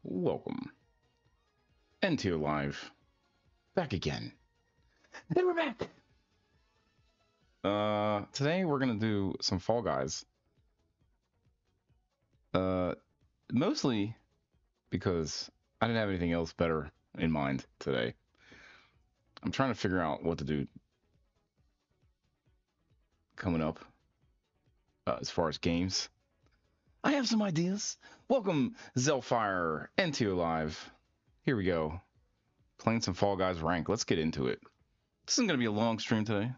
welcome. NTO Live, back again. And we're back! Today we're gonna do some Fall Guys. Mostly because I didn't have anything else better in mind today. I'm trying to figure out what to do coming up as far as games. I have some ideas. Welcome, Zelfire, NTO Live. Here we go. Playing some Fall Guys Ranked. Let's get into it. This isn't going to be a long stream today.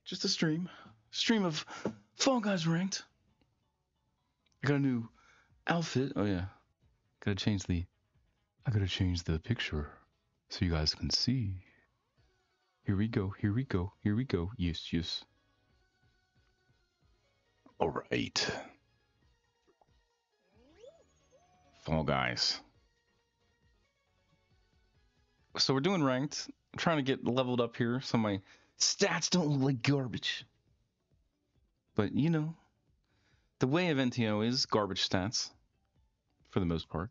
Just a stream. Stream of Fall Guys Ranked. I got a new outfit. Oh, yeah. I gotta change the picture so you guys can see. Here we go. Here we go. Here we go. Yes. All right. Fall Guys. So we're doing ranked. I'm trying to get leveled up here so my stats don't look like garbage. But, you know, the way of NTO is garbage stats for the most part.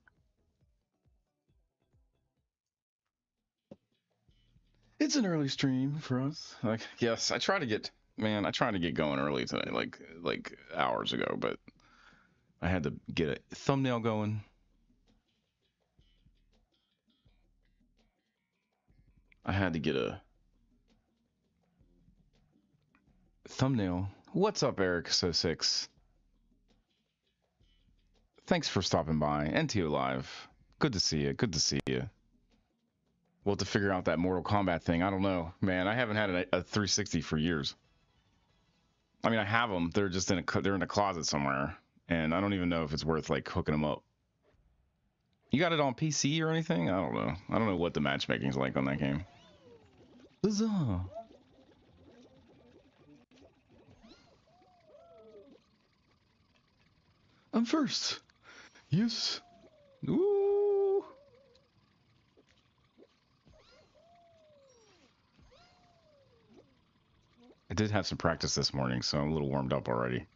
It's an early stream for us. Like, yes, I tried to get going early today, like hours ago, but I had to get a thumbnail going. I had to get a thumbnail. What's up, Eric06? Thanks for stopping by. NTO Live. Good to see you. Good to see you. We'll have to figure out that Mortal Kombat thing. I don't know, man. I haven't had a 360 for years. I mean, I have them. They're just they're in a closet somewhere, and I don't even know if it's worth like hooking them up. You got it on PC or anything? I don't know. I don't know what the matchmaking's like on that game. Huzzah! I'm first. Yes. Ooh. I did have some practice this morning, so I'm a little warmed up already.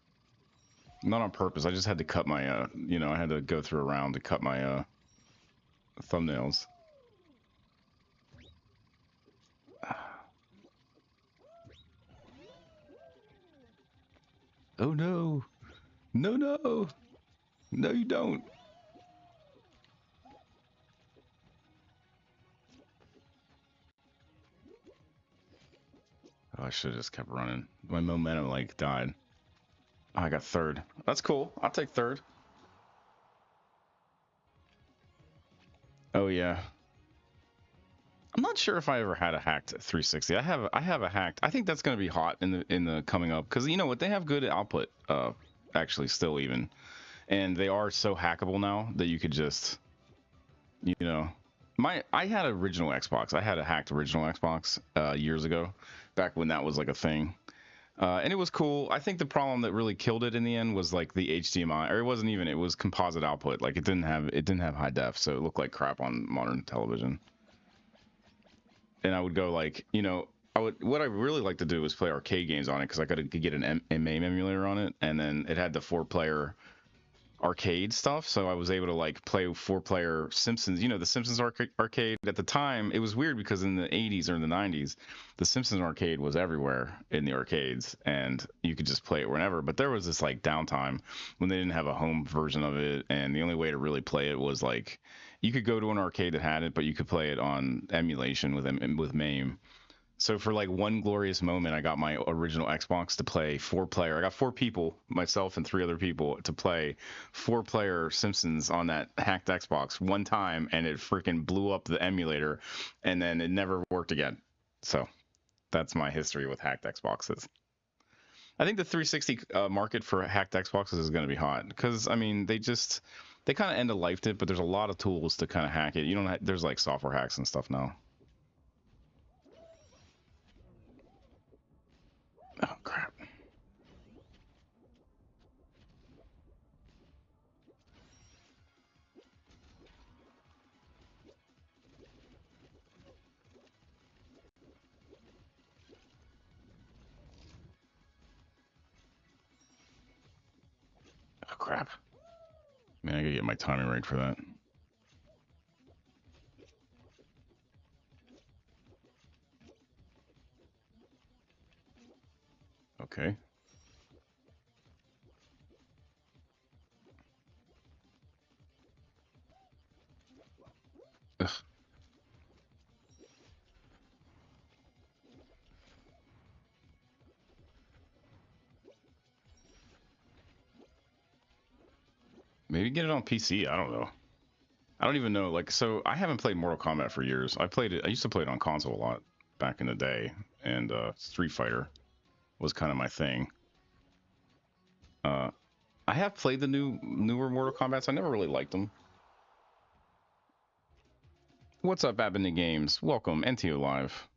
Not on purpose. I just had to cut my, I had to go through a round to cut my, thumbnails. Oh no. No. No, you don't. Oh, I should have just kept running. My momentum, like, died. Oh, I got third. That's cool. I'll take third. Oh, yeah. I'm not sure if I ever had a hacked 360. I have a hacked. I think that's going to be hot in the coming up, because you know what, they have good output actually still even, and they are so hackable now that you could just, you know, I had an original Xbox. I had a hacked original Xbox years ago, back when that was like a thing. And it was cool. I think the problem that really killed it in the end was like the HDMI, or it wasn't even, it was composite output. Like it didn't have high def, so it looked like crap on modern television. And I would go like, what I really like to do is play arcade games on it, because I could get an MAME emulator on it, and then it had the 4-player arcade stuff, so I was able to like play 4-player Simpsons. You know, the Simpsons arcade at the time, it was weird because in the 80s or in the 90s, the Simpsons arcade was everywhere in the arcades, and you could just play it whenever. But there was this like downtime when they didn't have a home version of it, and the only way to really play it was like, you could go to an arcade that had it, but you could play it on emulation with MAME. So for like one glorious moment, I got my original Xbox to play 4-player. I got 4 people, myself and 3 other people, to play 4-player Simpsons on that hacked Xbox one time, and it freaking blew up the emulator, and then it never worked again. So that's my history with hacked Xboxes. I think the 360 market for hacked Xboxes is going to be hot, because I mean they kind of end of lifed it, but there's a lot of tools to kind of hack it. You don't there's like software hacks and stuff now. Oh crap. Oh crap. Man, I gotta get my timing right for that. Okay. Ugh. Maybe get it on PC. I don't know. I don't even know. Like, so I haven't played Mortal Kombat for years. I played it. I used to play it on console a lot back in the day, and Street Fighter was kind of my thing. Uh, I have played the newer Mortal Kombat's. I never really liked them. What's up, Abney Games? Welcome, NTO Live.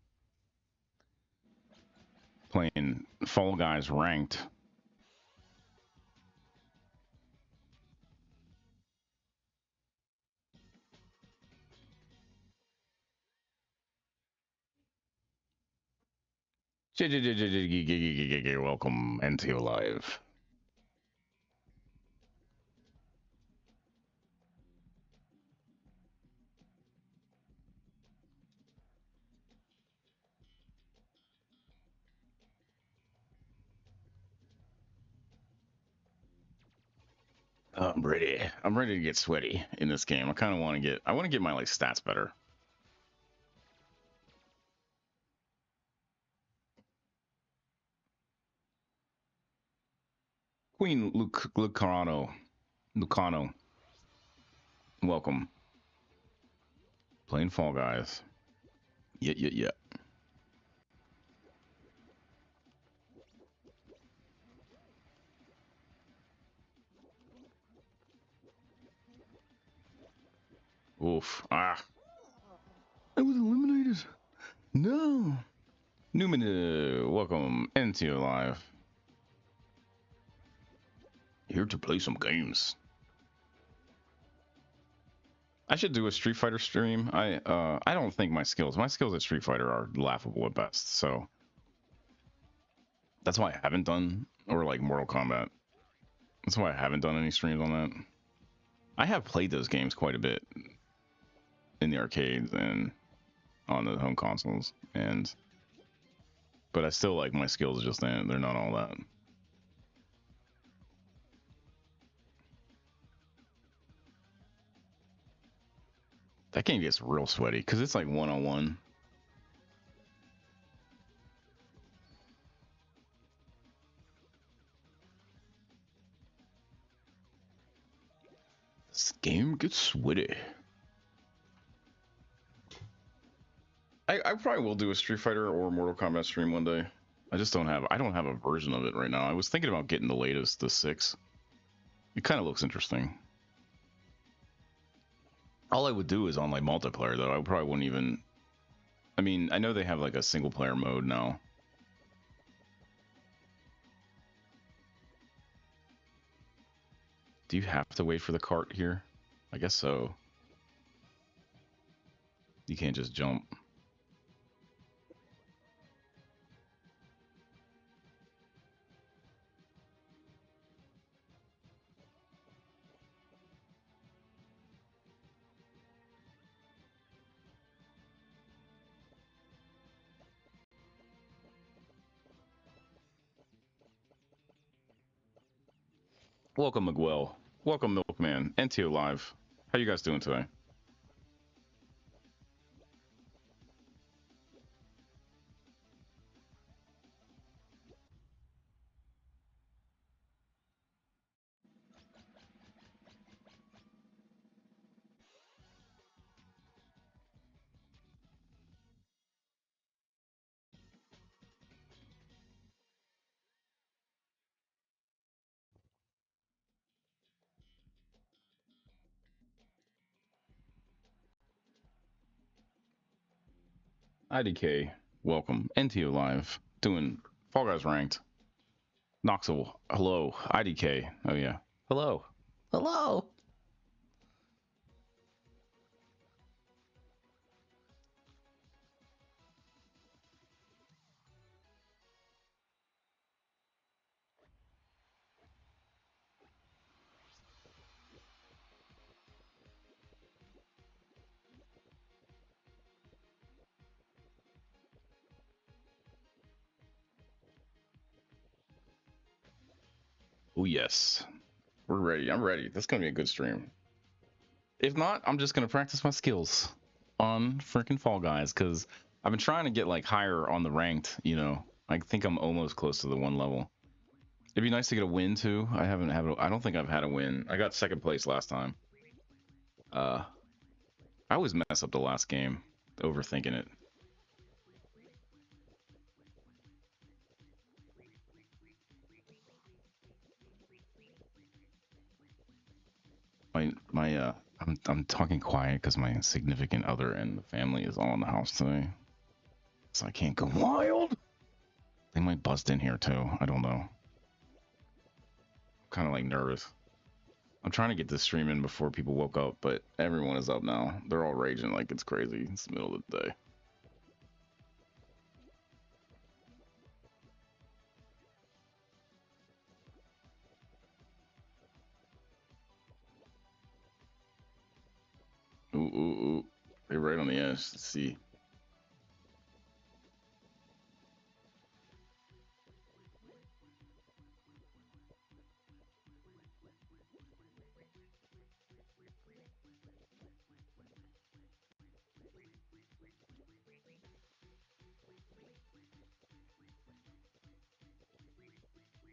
Playing Fall Guys Ranked. Welcome, NTO Live. I'm ready. I'm ready to get sweaty in this game. I kind of want to get. I want to get my like stats better. Queen Lucano, welcome. Playing Fall Guys. Yeah. Oof. Ah. I was eliminated. No. Newman, welcome into live. Here to play some games. I should do a Street Fighter stream. I don't think my skills at Street Fighter are laughable at best. So that's why I haven't done, or like Mortal Kombat. That's why I haven't done any streams on that. I have played those games quite a bit in the arcades and on the home consoles, and but I still like my skills just they're not all that. That game gets real sweaty because it's like 1-on-1. This game gets sweaty. I probably will do a Street Fighter or Mortal Kombat stream one day. I just I don't have a version of it right now. I was thinking about getting the latest, the 6. It kind of looks interesting. All I would do is on like multiplayer though. I probably wouldn't even. I mean, I know they have like a single player mode now. Do you have to wait for the cart here? I guess so. You can't just jump. Welcome, Miguel. Welcome, Milkman. NTO Live. How you guys doing today? IDK, welcome. NTO Live. Doing Fall Guys Ranked. Knoxville, hello. IDK, oh yeah. Hello. Hello. Oh yes, we're ready. I'm ready. That's gonna be a good stream. If not, I'm just gonna practice my skills on freaking Fall Guys because I've been trying to get like higher on the ranked. I think I'm almost close to the one level. It'd be nice to get a win too. I don't think I've had a win. I got second place last time. Uh, I always mess up the last game, overthinking it. I'm talking quiet because my significant other and the family is all in the house today, so I can't go wild. They might bust in here too. I don't know. I'm kind of like nervous. I'm trying to get this stream in before people woke up, but everyone is up now. They're all raging like it's crazy. It's the middle of the day. Ooh, ooh, ooh. They're right on the edge. Let's see.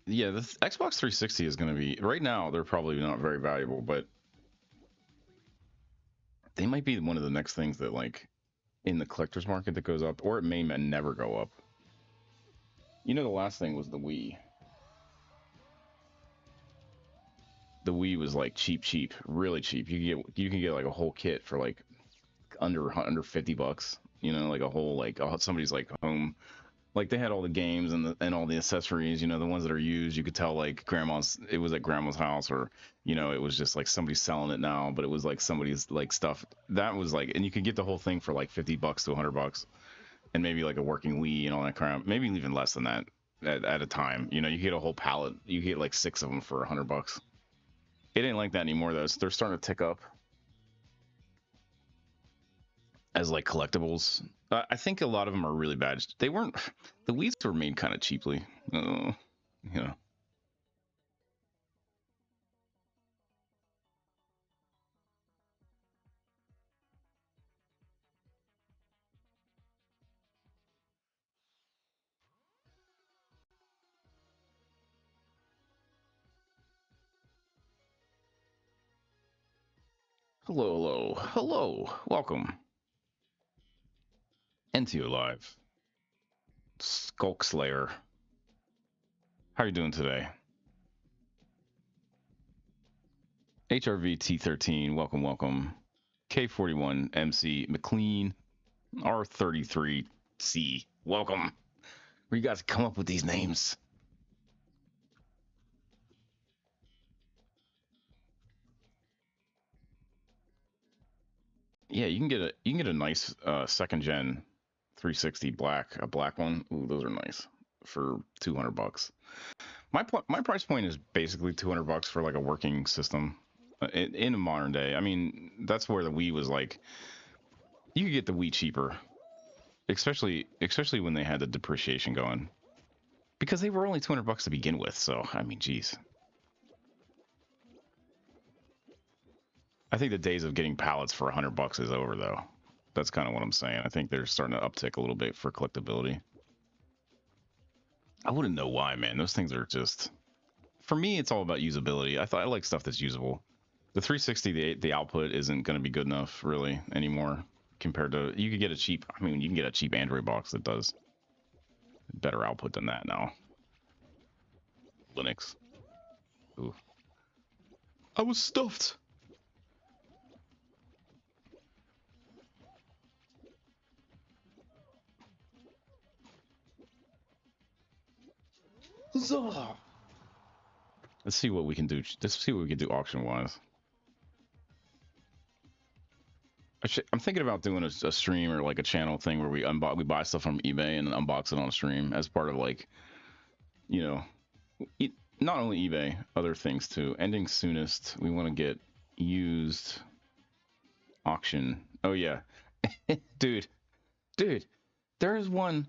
Yeah, the Xbox 360 is going to be right now. They're probably not very valuable, but they might be one of the next things that like in the collector's market that goes up, or it may never go up. The last thing was the Wii. The Wii was like cheap, really cheap. You can get like a whole kit for like under $50. Like a whole like somebody's like home. Like they had all the games and all the accessories. The ones that are used. You could tell like grandma's. It was at grandma's house, or it was just like somebody selling it now, but it was like somebody's like stuff. That was like, and you could get the whole thing for like $50 to $100, and maybe like a working Wii and all that crap. Maybe even less than that at a time. You get a whole pallet. You get like 6 of them for $100. It ain't like that anymore though. They're starting to tick up as like collectibles. I think a lot of them are really bad. They weren't. The Wii's were made kind of cheaply. Uh, you know. Hello, hello, hello. Welcome. NTO Live. Skulk Slayer. How are you doing today? HRV T13. Welcome, welcome. K41 MC McLean. R33C. Welcome. Where you guys come up with these names? Yeah, you can get a nice second gen 360 a black one. Ooh, those are nice for $200. My price point is basically $200 for like a working system in a modern day. I mean, that's where the Wii was like you could get the Wii cheaper, especially when they had the depreciation going because they were only $200 to begin with. So I mean, geez, I think the days of getting pallets for $100 is over though. That's kind of what I'm saying. I think they're starting to uptick a little bit for collectability. I wouldn't know why, man. Those things are just for me. It's all about usability. I like stuff that's usable. The 360, the output isn't going to be good enough really anymore compared to you could get a cheap. I mean, you can get a cheap Android box that does better output than that now. Linux. Ooh. I was stuffed. Huzzah! Let's see what we can do. Let's see what we can do auction wise. I'm thinking about doing a stream or like a channel thing where we buy stuff from eBay and unbox it on a stream as part of like, you know, not only eBay, other things too. Ending soonest. We want to get used auction. Oh yeah, dude, there's one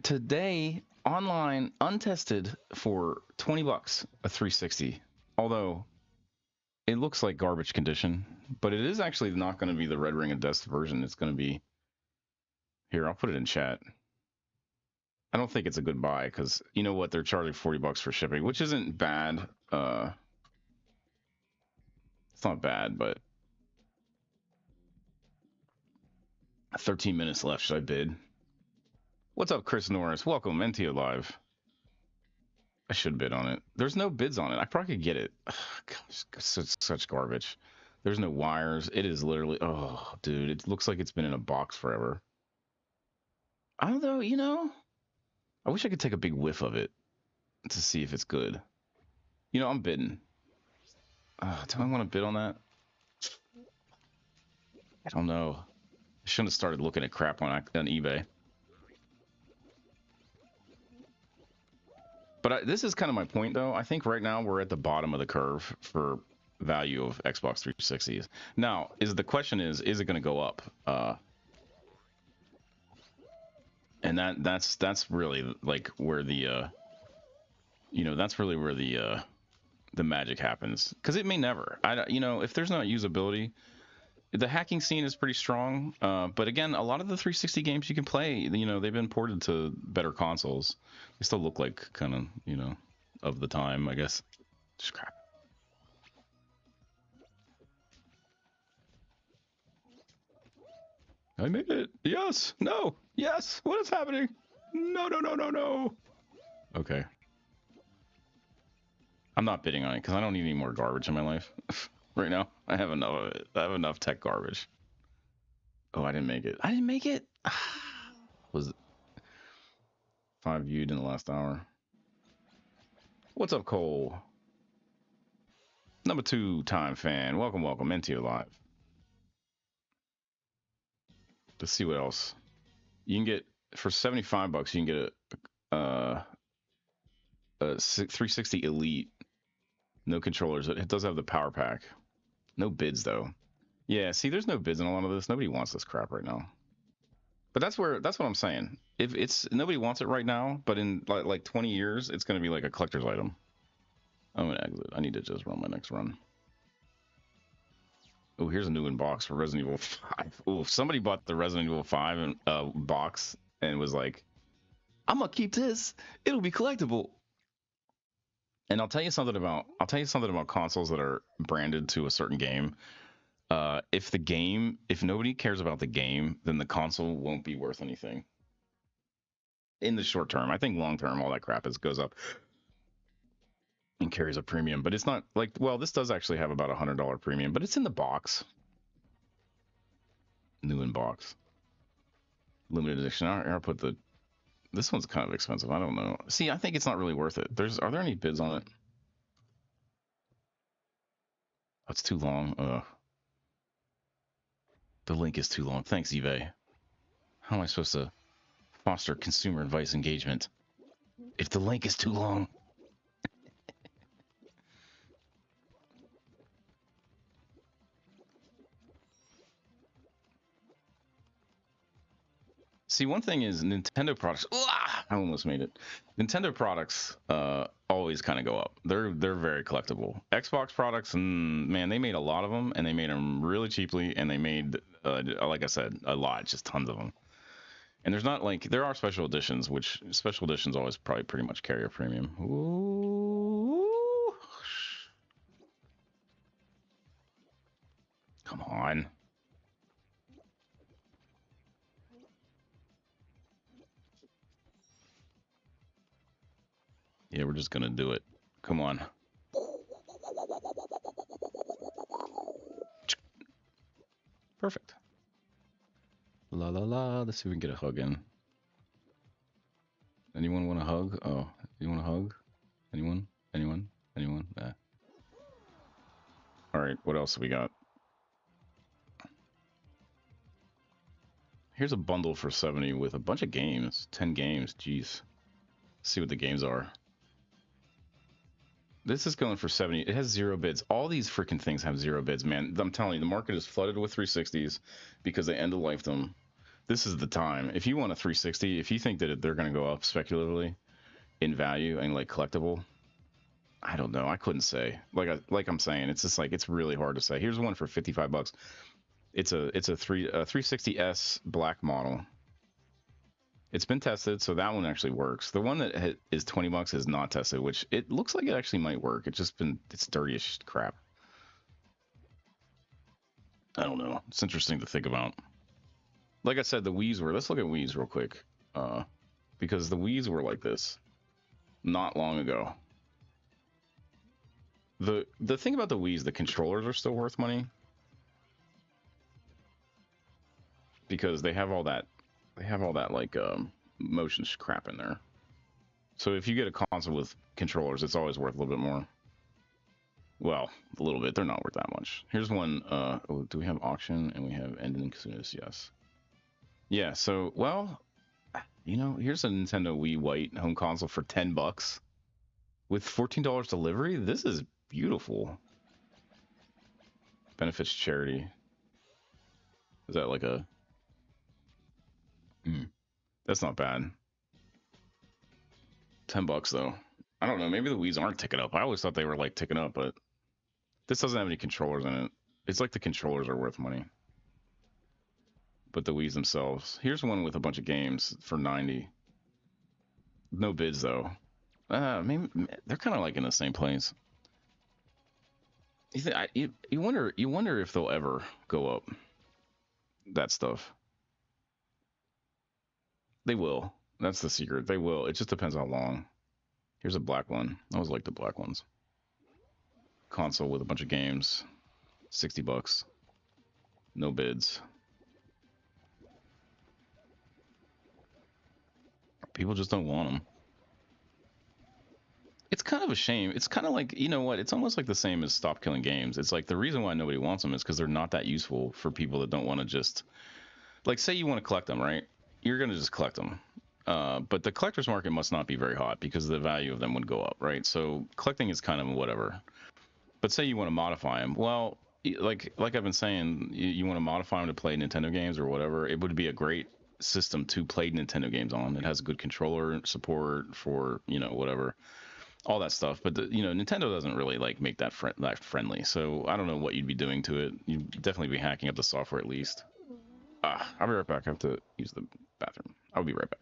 today. online, untested for 20 bucks, a 360. Although it looks like garbage condition, but it is actually not going to be the Red Ring of Death version. It's going to be here. I'll put it in chat. I don't think it's a good buy because you know what? They're charging 40 bucks for shipping, which isn't bad. It's not bad, but 13 minutes left. Should I bid? What's up, Chris Norris? Welcome, NTO Live. I should bid on it. There's no bids on it. I probably could get it. Gosh, such garbage. There's no wires. It is literally, oh, dude, it looks like it's been in a box forever. Although, you know, I wish I could take a big whiff of it to see if it's good. You know, I'm bidding. Do I want to bid on that? I don't know. I shouldn't have started looking at crap on eBay. But this is kind of my point, though. I think right now we're at the bottom of the curve for value of Xbox 360s. Now, the question is it going to go up? And that's really like where the that's really where the magic happens, because it may never. If there's not usability, the hacking scene is pretty strong. But again, a lot of the 360 games you can play, they've been ported to better consoles. They still look like kind of of the time, I guess. Just crap. I made it. Yes. No. Yes. What is happening? No, no, no, no, no. Okay. I'm not bidding on it because I don't need any more garbage in my life. Right now, I have enough of it. I have enough tech garbage. Oh, I didn't make it. I didn't make it. Was it 5 viewed in the last hour? What's up, Cole? Number 2 time fan. Welcome, welcome into your live. Let's see what else. You can get for 75 bucks. You can get a 360 Elite. No controllers. It does have the power pack. No bids though. Yeah, see, there's no bids in a lot of this. Nobody wants this crap right now. But that's what I'm saying. If it's nobody wants it right now, but in like 20 years, it's going to be like a collector's item. I'm gonna exit. I need to just run my next run. Oh, here's a new inbox for Resident Evil 5. Oh, if somebody bought the Resident Evil 5 box and was like, "I'm gonna keep this. It'll be collectible." And I'll tell you something about consoles that are branded to a certain game. If nobody cares about the game, then the console won't be worth anything in the short term. I think long term, all that crap goes up and carries a premium. But it's not like, well, this does actually have about $100 premium, but it's in the box. New in box. Limited edition. I'll put this one's kind of expensive. I don't know. See, I think it's not really worth it. Are there any bids on it? That's too long. The link is too long. Thanks, eBay. How am I supposed to foster consumer advice engagement if the link is too long? See, one thing is Nintendo products. I almost made it. Nintendo products always kind of go up. They're very collectible. Xbox products, man, they made a lot of them, and they made them really cheaply, and they made, like I said, a lot, just tons of them. And there's not like there are special editions, which special editions always probably pretty much carry a premium. Ooh. Come on. Yeah, we're just gonna do it. Come on. Perfect. La la la. Let's see if we can get a hug in. Anyone want a hug? Oh, you want a hug? Anyone? Anyone? Anyone? Nah. All right. What else we got? Here's a bundle for 70 with a bunch of games. 10 games. Jeez. Let's see what the games are. This is going for 70. It has 0 bids. All these freaking things have 0 bids, man. I'm telling you, the market is flooded with 360s because they end-of-life them. This is the time. If you want a 360, if you think that they're going to go up speculatively, in value and like collectible. I don't know. I couldn't say. Like I'm saying, it's just like it's really hard to say. Here's one for 55 bucks. It's a 360S black model. It's been tested, so that one actually works. The one that is 20 bucks is not tested, which it looks like it actually might work. It's dirty as crap. I don't know. It's interesting to think about. Like I said, the Wii's were. Let's look at Wii's real quick, because the Wii's were like this not long ago. The thing about the Wii's, the controllers are still worth money because they have all that like motion crap in there. So if you get a console with controllers, it's always worth a little bit more. Well, a little bit. They're not worth that much. Here's one. Oh, do we have auction? And we have ending soonest. Yes. Yeah. So, well, here's a Nintendo Wii White home console for 10 bucks with $14 delivery. This is beautiful. Benefits charity. Is that like a? That's not bad. 10 bucks though. I don't know. Maybe the Wii's aren't ticking up. I always thought they were like ticking up, but this doesn't have any controllers in it. It's like the controllers are worth money, but the Wii's themselves. Here's one with a bunch of games for 90. No bids though. Maybe they're kind of like in the same place. You wonder if they'll ever go up. That stuff. They will. That's the secret. They will. It just depends how long. Here's a black one. I always like the black ones. Console with a bunch of games. 60 bucks. No bids. People just don't want them. It's kind of a shame. It's kind of like, you know what? It's almost like the same as Stop Killing Games. It's like the reason why nobody wants them is because they're not that useful for people that don't want to just, like, say you want to collect them, right? You're going to just collect them. But the collector's market must not be very hot because the value of them would go up, right? So collecting is kind of whatever. But say you want to modify them. Well, like I've been saying, you want to modify them to play Nintendo games or whatever. It would be a great system to play Nintendo games on. It has good controller support for, whatever, all that stuff. But Nintendo doesn't really like make that friendly. So I don't know what you'd be doing to it. You'd definitely be hacking up the software at least. I'll be right back. I have to use the bathroom. I'll be right back.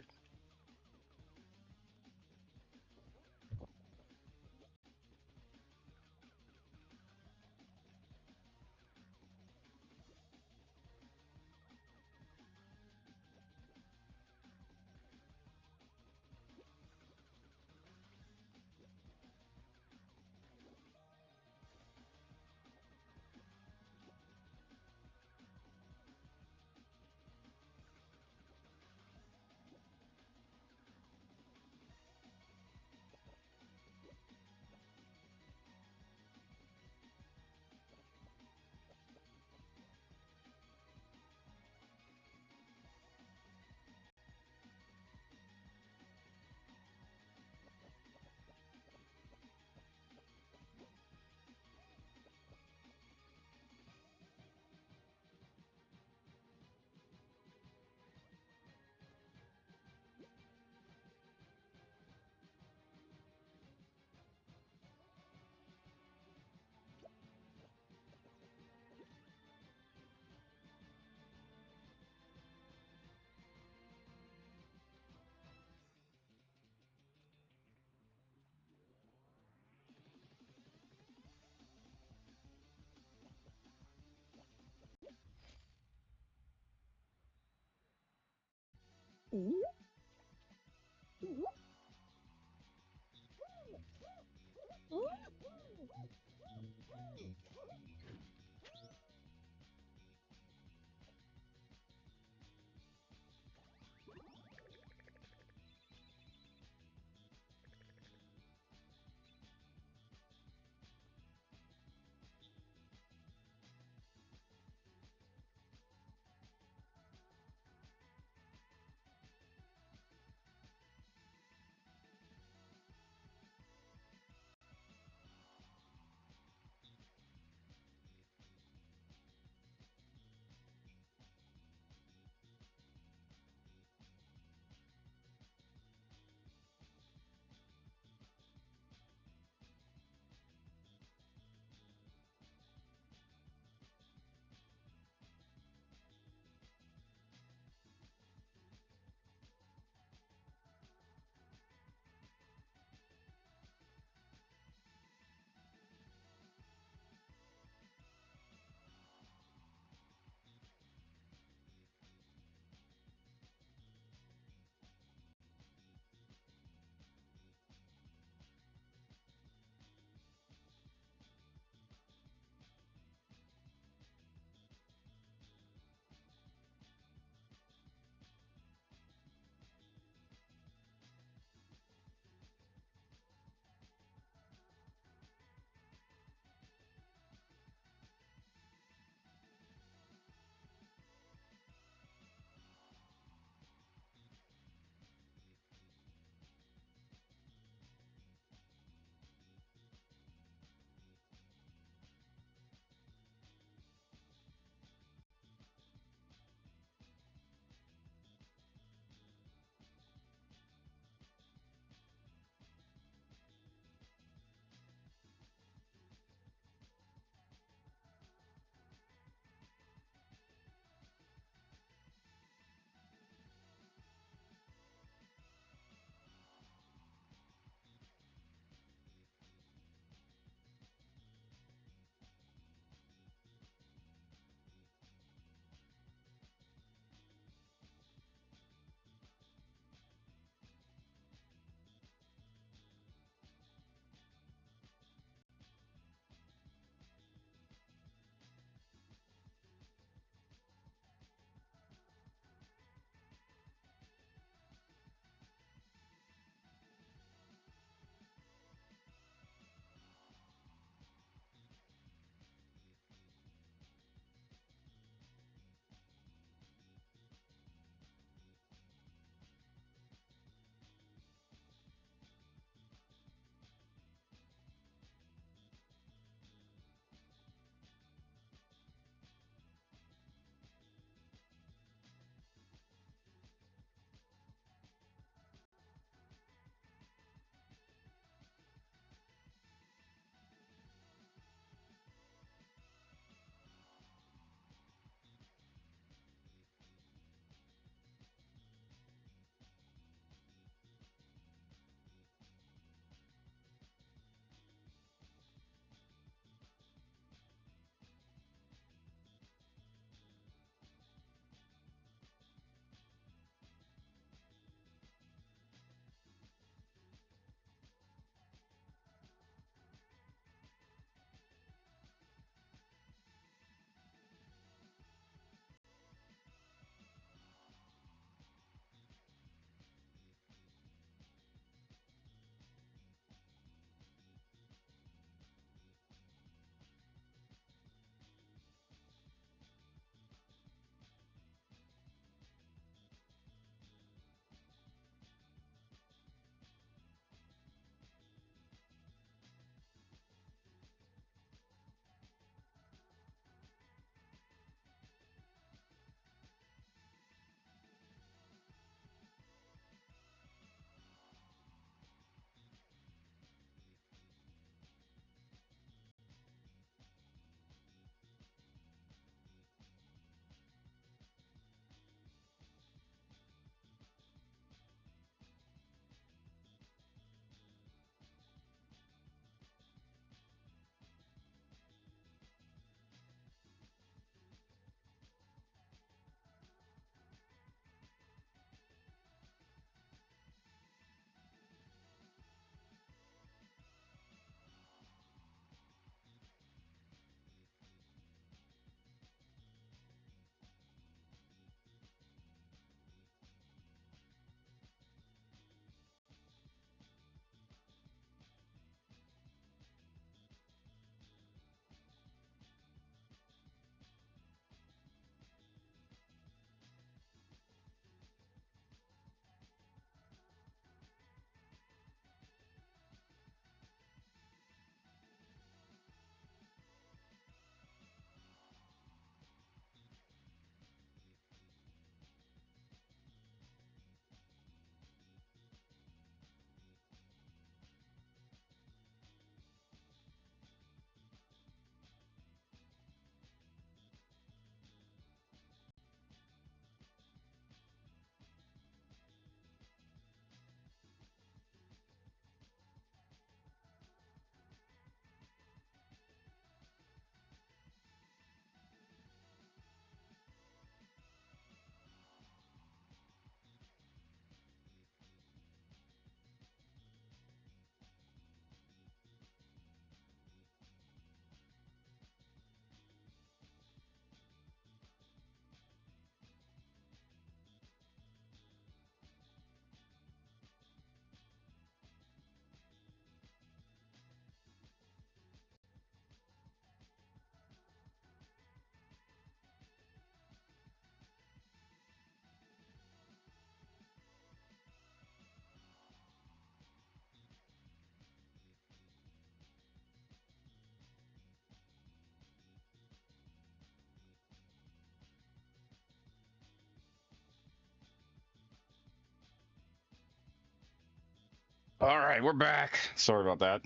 All right, we're back. Sorry about that.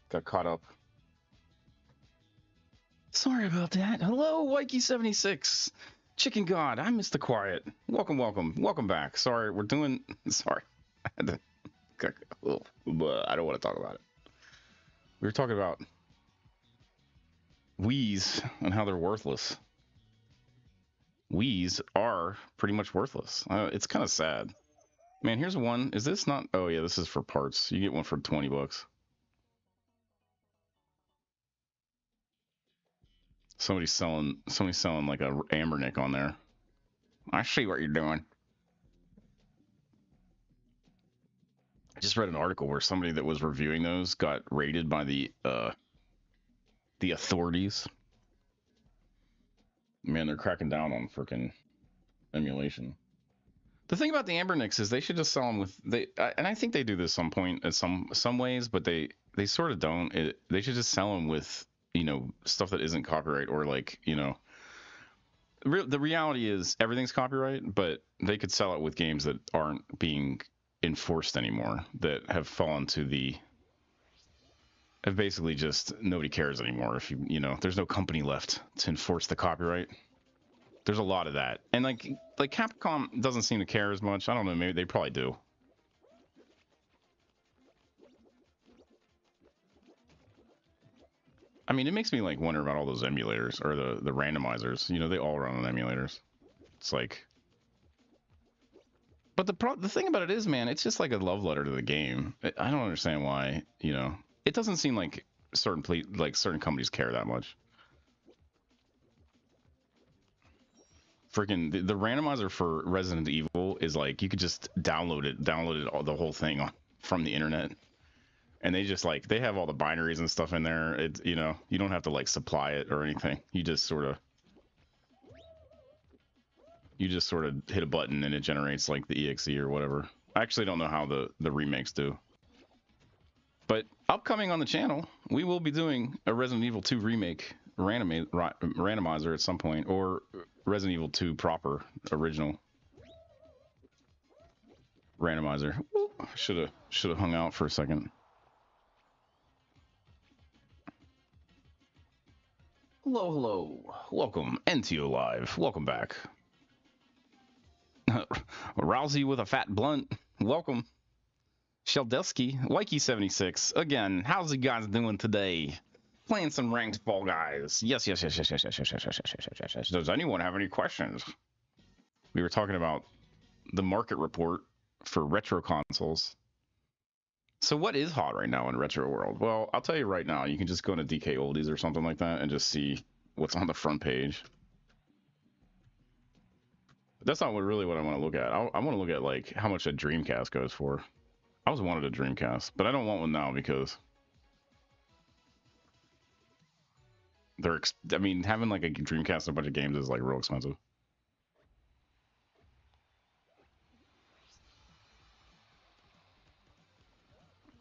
Got caught up. Sorry about that. Hello, Wikey76. Chicken God, I missed the quiet. Welcome, welcome, welcome back. Sorry, we're doing. Sorry. I don't want to talk about it. We were talking about Wii's and how they're worthless. Wii's are pretty much worthless. It's kind of sad. Man, here's one. Is this not? Oh, yeah, this is for parts. You get one for 20 bucks. Somebody's selling like a Ambernick on there. I see what you're doing. I just read an article where somebody that was reviewing those got raided by the authorities. Man, they're cracking down on freaking emulation. The thing about the Ambernicks is they should just sell them with and I think they do this some point in some ways, but they sort of don't. They should just sell them with stuff that isn't copyright or like the reality is everything's copyright, but they could sell it with games that aren't being enforced anymore, that have fallen to the have basically just nobody cares anymore. If there's no company left to enforce the copyright. There's a lot of that, and like Capcom doesn't seem to care as much. I don't know, maybe they probably do. I mean, it makes me like wonder about all those emulators or the randomizers. They all run on emulators. It's like, but the thing about it is, man, it's just like a love letter to the game. I don't understand why. It doesn't seem like certain companies care that much. Freaking the randomizer for Resident Evil is like you could just download it the whole thing from the internet, and they just like they have all the binaries and stuff in there. It's you don't have to like supply it or anything. You just sort of hit a button and it generates like the exe or whatever. I actually don't know how the remakes do. But upcoming on the channel, we will be doing a Resident Evil 2 remake randomizer at some point, or Resident Evil 2 proper original randomizer. Should have hung out for a second. Hello, welcome NTO Live. Welcome back. Rousey with a fat blunt. Welcome. Sheldelsky, Wikey76. Again, how's you guys doing today? Playing some ranked Fall Guys. Yes. Does anyone have any questions? We were talking about the market report for retro consoles. So what is hot right now in retro world? Well, I'll tell you right now. You can just go into DK Oldies or something like that and just see what's on the front page. But that's not really what I want to look at. I want to look at like how much a Dreamcast goes for. I always wanted a Dreamcast, but I don't want one now because having like a Dreamcast and a bunch of games is like real expensive.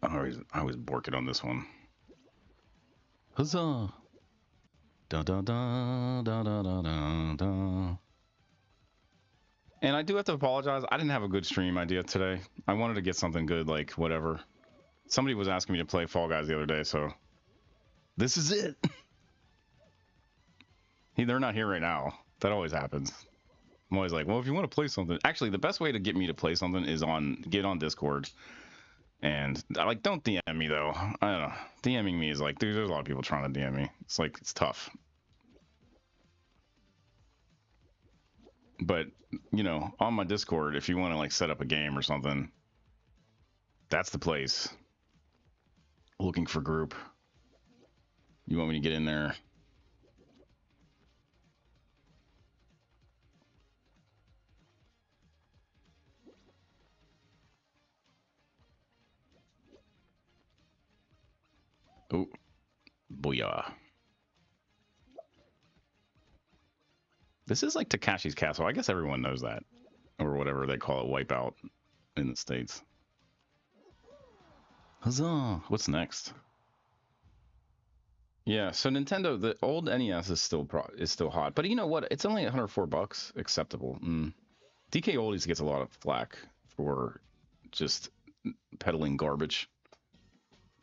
I was borking on this one. Huzzah! Da da da da da da da. And I do have to apologize. I didn't have a good stream idea today. I wanted to get something good, like whatever. Somebody was asking me to play Fall Guys the other day, so this is it. They're not here right now. That always happens. I'm always like, well, if you want to play something, actually, the best way to get me to play something is get on Discord. And like, don't DM me though. I don't know. DMing me is like, dude, there's a lot of people trying to DM me. It's like, it's tough. But on my Discord, if you want to like set up a game or something, that's the place. Looking for group. You want me to get in there? Oh, booyah. This is like Takashi's Castle. I guess everyone knows that. Or whatever they call it, Wipeout in the States. Huzzah! What's next? Yeah, so Nintendo, the old NES is still hot, but you know what? It's only $104, acceptable. DK Oldies gets a lot of flack for just peddling garbage,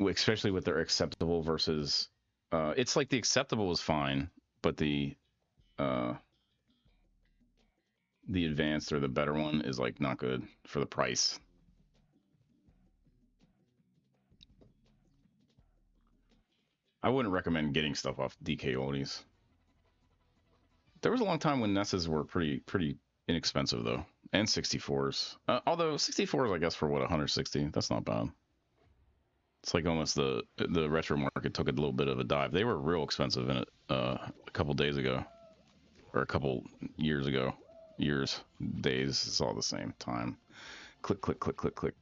especially with their acceptable versus. It's like the acceptable is fine, but uh, the advanced or the better one is like not good for the price. I wouldn't recommend getting stuff off DK oldies. There was a long time when NESs were pretty inexpensive though, and 64s. Although 64s, I guess for what 160, that's not bad. It's like almost the retro market took a little bit of a dive. They were real expensive in it a couple days ago, or a couple years ago. Years, days, it's all the same time. Click, click, click, click, click.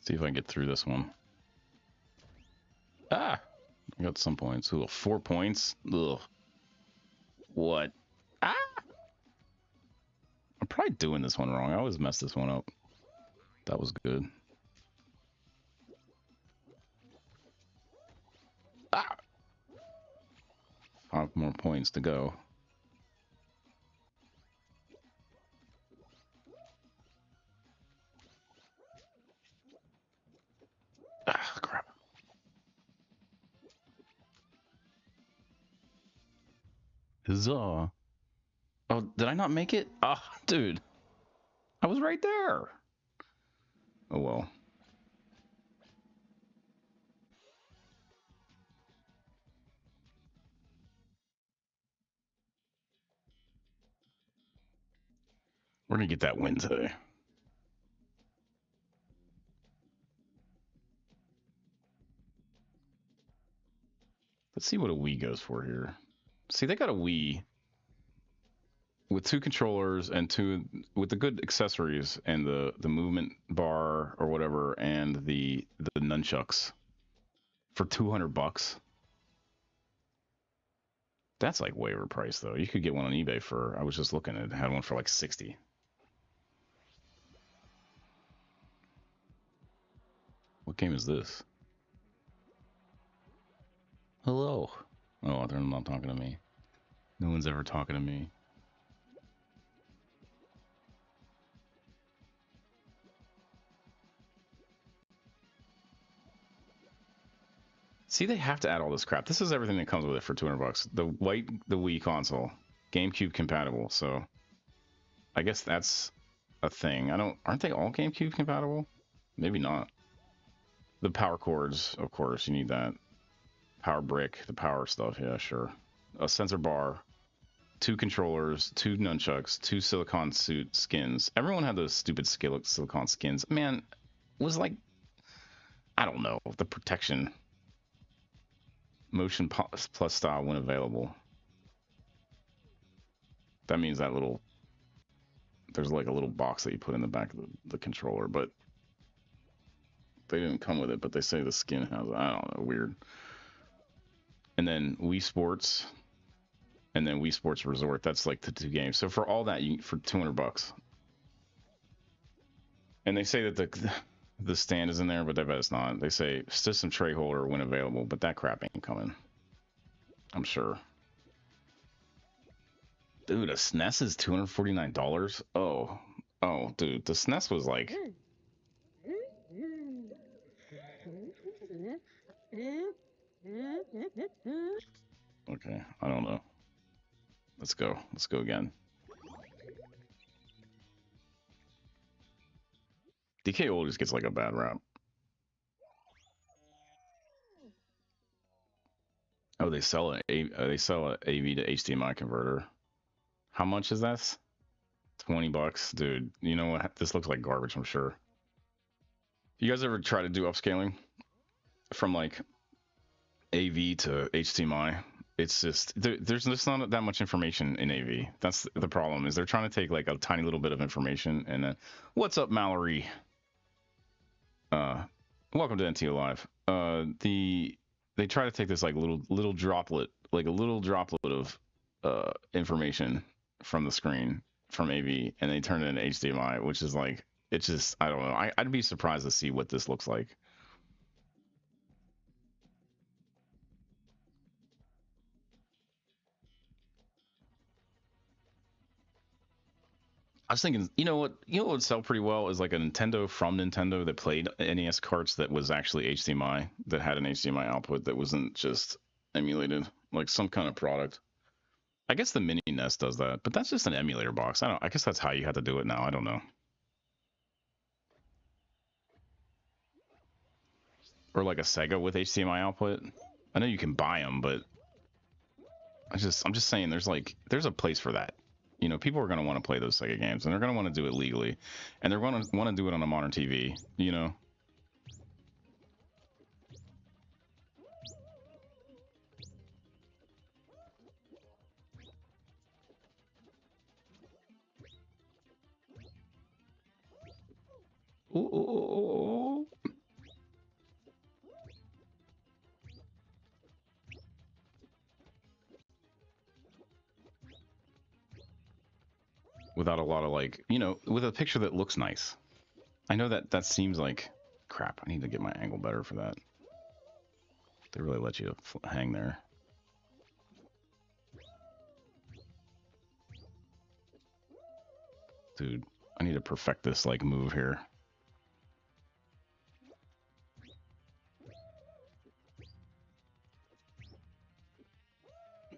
See if I can get through this one. Ah! I got some points. Ooh, 4 points? Ugh. What? Ah! I'm probably doing this one wrong. I always mess this one up. That was good. Ah! 5 more points to go. Ah, crap. Huzzah. Oh, did I not make it? Ah, oh, dude. I was right there. Oh, well. We're going to get that win today. Let's see what a Wii goes for here. See, they got a Wii with 2 controllers and 2 with the good accessories and the movement bar or whatever and the nunchucks for $200. That's like way overpriced though. You could get one on eBay for, I was just looking at it, had one for like 60. What game is this? Hello. Oh, they're not talking to me. No one's ever talking to me. See, they have to add all this crap. This is everything that comes with it for $200. The Wii console, GameCube compatible. So, I guess that's a thing. Aren't they all GameCube compatible? Maybe not. The power cords, of course, you need that. Power brick, the power stuff, yeah, sure. A sensor bar, 2 controllers, 2 nunchucks, 2 silicone suit skins. Everyone had those stupid silicone skins. Man, was like, I don't know, the protection. Motion plus style when available. That means that there's like a little box that you put in the back of the controller, but they didn't come with it, but they say the skin has, I don't know, weird. And then Wii Sports, and then Wii Sports Resort. That's like the 2 games. So for all that, for $200. And they say that the stand is in there, but I bet it's not. They say system tray holder when available, but that crap ain't coming. I'm sure. Dude, a SNES is $249. Oh, dude, the SNES was like. Okay, I don't know. Let's go. Let's go again. DK always gets like a bad rap. Oh, they sell a AV to HDMI converter. How much is that? $20, dude. You know what? This looks like garbage, I'm sure. You guys ever try to do upscaling from like AV to HDMI? It's just there's just not that much information in AV. That's the problem. Is they're trying to take like a tiny little bit of information and then, what's up, Mallory? Welcome to NTO Live. They try to take this like little droplet, like a little droplet of information from the screen from AV, and they turn it into HDMI, which is like, it's just, I don't know. I'd be surprised to see what this looks like. I was thinking, you know what would sell pretty well is like a Nintendo from Nintendo that played NES carts that was actually HDMI, that had an HDMI output that wasn't just emulated, like some kind of product. I guess the Mini NES does that, but that's just an emulator box. I guess that's how you have to do it now. I don't know. Or like a Sega with HDMI output. I know you can buy them, but I'm just saying there's a place for that. People are going to want to play those Sega games, and they're going to want to do it legally, and they're going to want to do it on a modern TV. Ooh, ooh, ooh, ooh. Without a lot of with a picture that looks nice. I know that seems like crap. I need to get my angle better for that. They really let you hang there. Dude, I need to perfect this move here.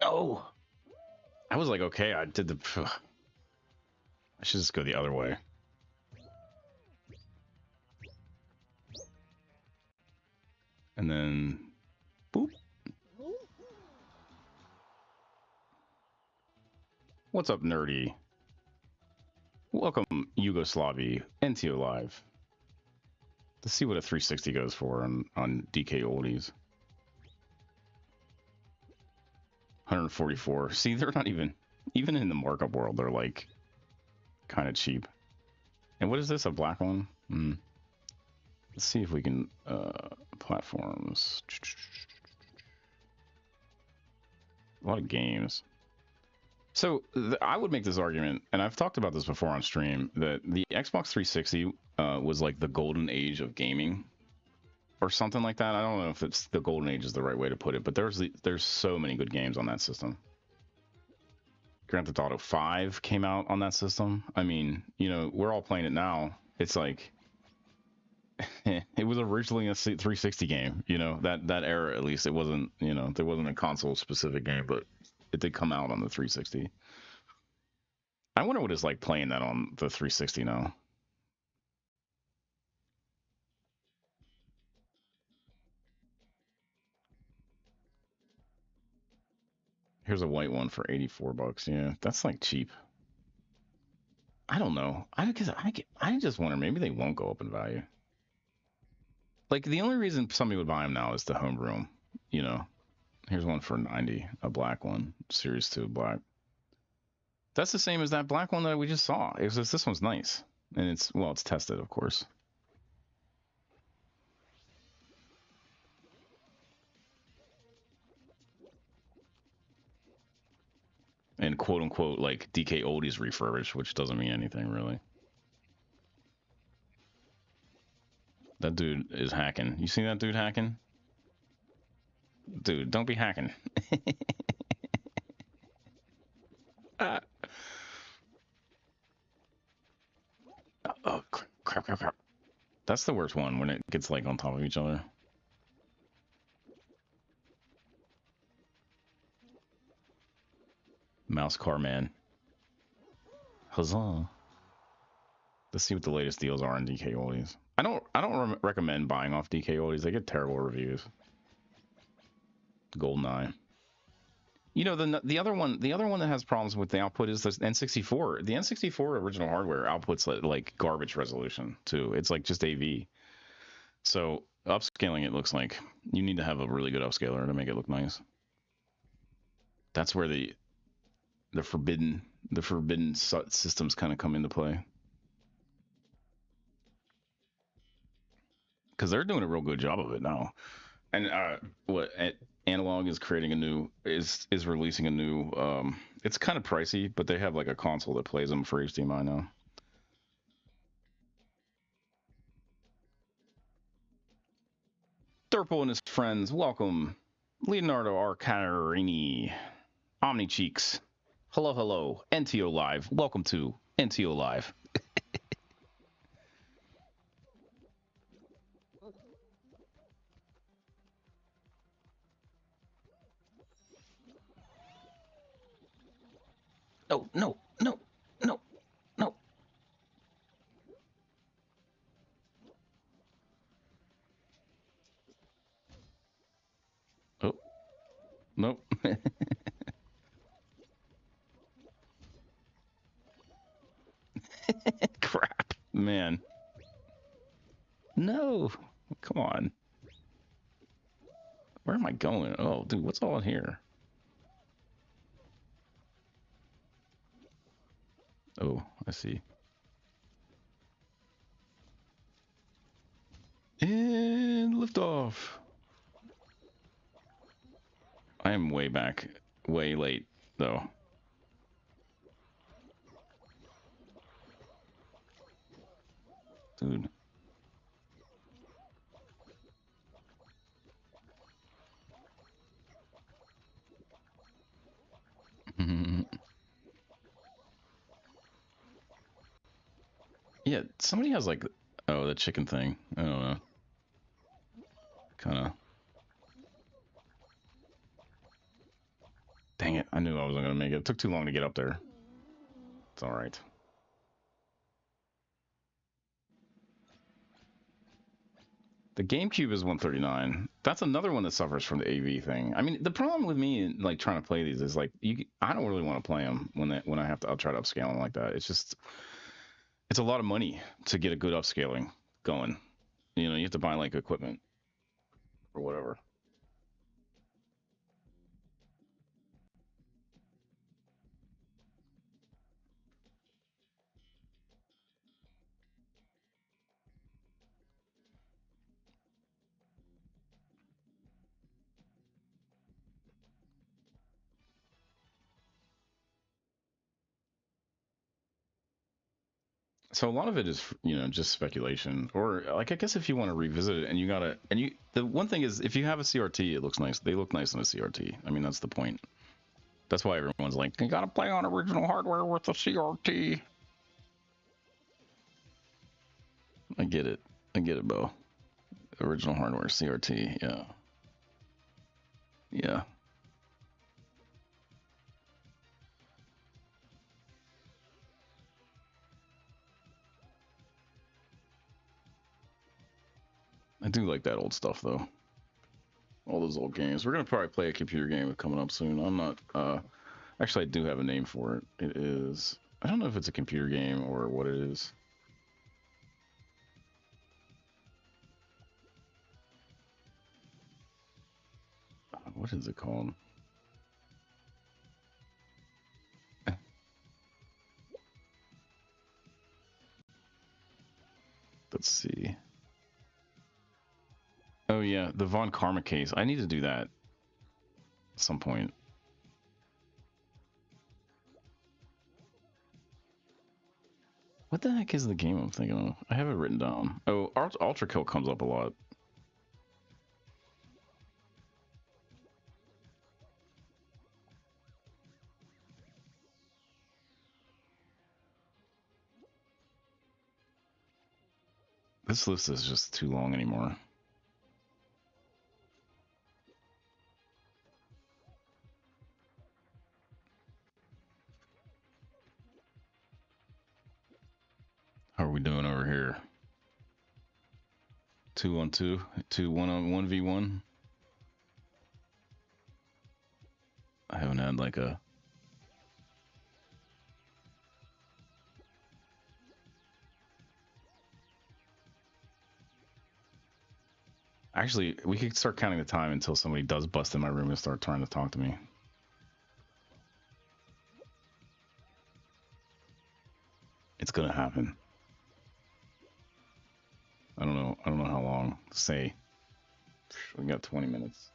No. I was like, okay, I did the I should just go the other way. And then boop. What's up, nerdy? Welcome, Yugoslavia, NTO Live. Let's see what a 360 goes for on DK Oldies. 144. See, they're not even in the markup world, they're like kind of cheap. And what is this, a black one? Let's see if we can platforms. A lot of games. So I would make this argument, and I've talked about this before on stream, that the Xbox 360 was like the golden age of gaming, or something like that. I don't know if it's the golden age is the right way to put it, but there's so many good games on that system. Grand Theft Auto 5 came out on that system. I mean, we're all playing it now. It's like it was originally a 360 game. That era, at least. It wasn't. There wasn't a console specific game, but it did come out on the 360. I wonder what it's like playing that on the 360 now. Here's a white one for $84. Yeah, that's like cheap. I don't know. I just wonder, maybe they won't go up in value. Like, the only reason somebody would buy them now is the homebrew 'em. Here's one for 90, a black one, Series 2 black. That's the same as that black one that we just saw. It's just this one's nice, and it's tested, of course. And quote unquote like DK Oldies refurbished, which doesn't mean anything really. That dude is hacking. You see that dude hacking? Dude, don't be hacking. Oh, crap. That's the worst one, when it gets like on top of each other. Mouse car man. Huzzah. Let's see what the latest deals are on DK Oldies. I don't recommend buying off DK Oldies. They get terrible reviews. GoldenEye. The other one that has problems with the output is the N64. The N64 original hardware outputs like garbage resolution too. It's like just AV. So upscaling it looks like you need to have a really good upscaler to make it look nice. That's where the forbidden systems kind of come into play. Because they're doing a real good job of it now. And Analog is creating a new is releasing a new it's kind of pricey, but they have like a console that plays them for HDMI now. Durple and his friends, welcome. Leonardo Arcarini, Omni Cheeks. Hello, NTO Live. Welcome to Into alive. No, no, no, no, no. Oh, nope. Crap, man. No, come on. Where am I going? Oh, dude, what's all in here? Oh, I see. And liftoff. I am way back, way late, though. Dude. Yeah, somebody has like, oh, the chicken thing. I don't know. Kind of. Dang it! I knew I wasn't gonna make it. It took too long to get up there. It's all right. The GameCube is 139. That's another one that suffers from the AV thing. I mean, the problem with me like trying to play these is like I don't really want to play them when I have to. I'll try to upscale them like that. It's just it's a lot of money to get a good upscaling going. You know, you have to buy like equipment or whatever. So a lot of it is, you know, just speculation, or like I guess if you want to revisit it, and you gotta, and you, the one thing is, if you have a CRT, it looks nice. They look nice on a CRT. I mean, that's the point. That's why everyone's like, you gotta play on original hardware with a CRT. I get it. I get it, Bo. Original hardware, CRT. Yeah. Yeah. I do like that old stuff though. All those old games. We're gonna probably play a computer game coming up soon. I'm not. Actually, I do have a name for it. It is. I don't know if it's a computer game or what it is. What is it called? Let's see. Oh yeah, the Von Karma case. I need to do that at some point. What the heck is the game I'm thinking of? I have it written down. Oh, Ultra Kill comes up a lot. This list is just too long anymore. How are we doing over here? 2-on-2, 1-on-1v1. I haven't had like a. Actually, we could start counting the time until somebody does bust in my room and start trying to talk to me. It's gonna happen. I don't know. I don't know how long. Say, we got 20 minutes.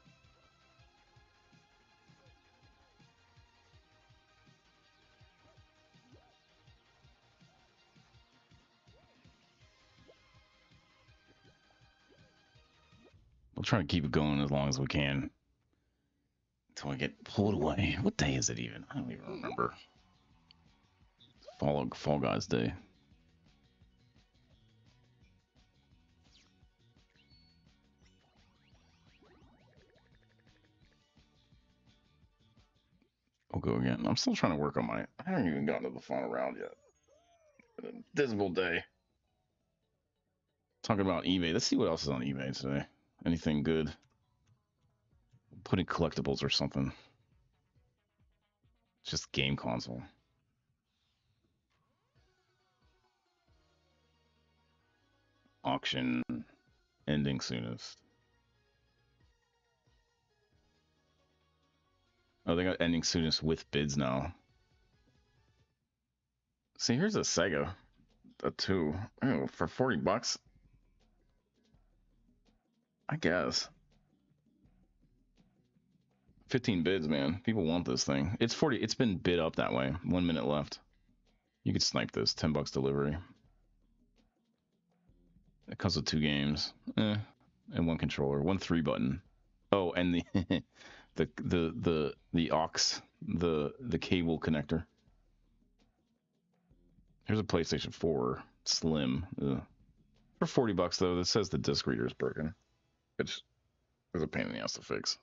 We'll try to keep it going as long as we can until we get pulled away. What day is it even? I don't even remember. Fall Guys Day. I'll go again. I'm still trying to work on my. I haven't even gotten to the final round yet. Been a dismal day. Talking about eBay. Let's see what else is on eBay today. Anything good? Put in collectibles or something. Just game console. Auction ending soonest. Oh, they got ending soonest with bids now. See, here's a Sega. A 2. Oh, for $40. I guess. 15 bids, man. People want this thing. It's 40. It's been bid up that way. 1 minute left. You could snipe this. $10 delivery. It comes with 2 games. And 1 controller. 1 3 button. Oh, and the the aux, the cable connector. Here's a PlayStation 4 Slim. Ugh. For $40 though, this says the disc reader is broken. It's a pain in the ass to fix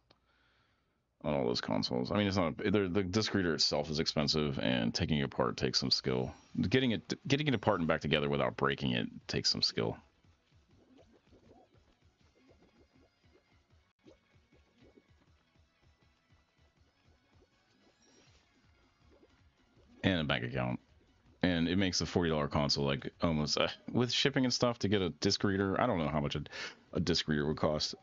on all those consoles. I mean, it's not the disc reader itself is expensive, and taking it apart takes some skill. Getting it apart and back together without breaking it takes some skill. And a bank account. And it makes a $40 console like almost with shipping and stuff to get a disc reader. I don't know how much a disc reader would cost.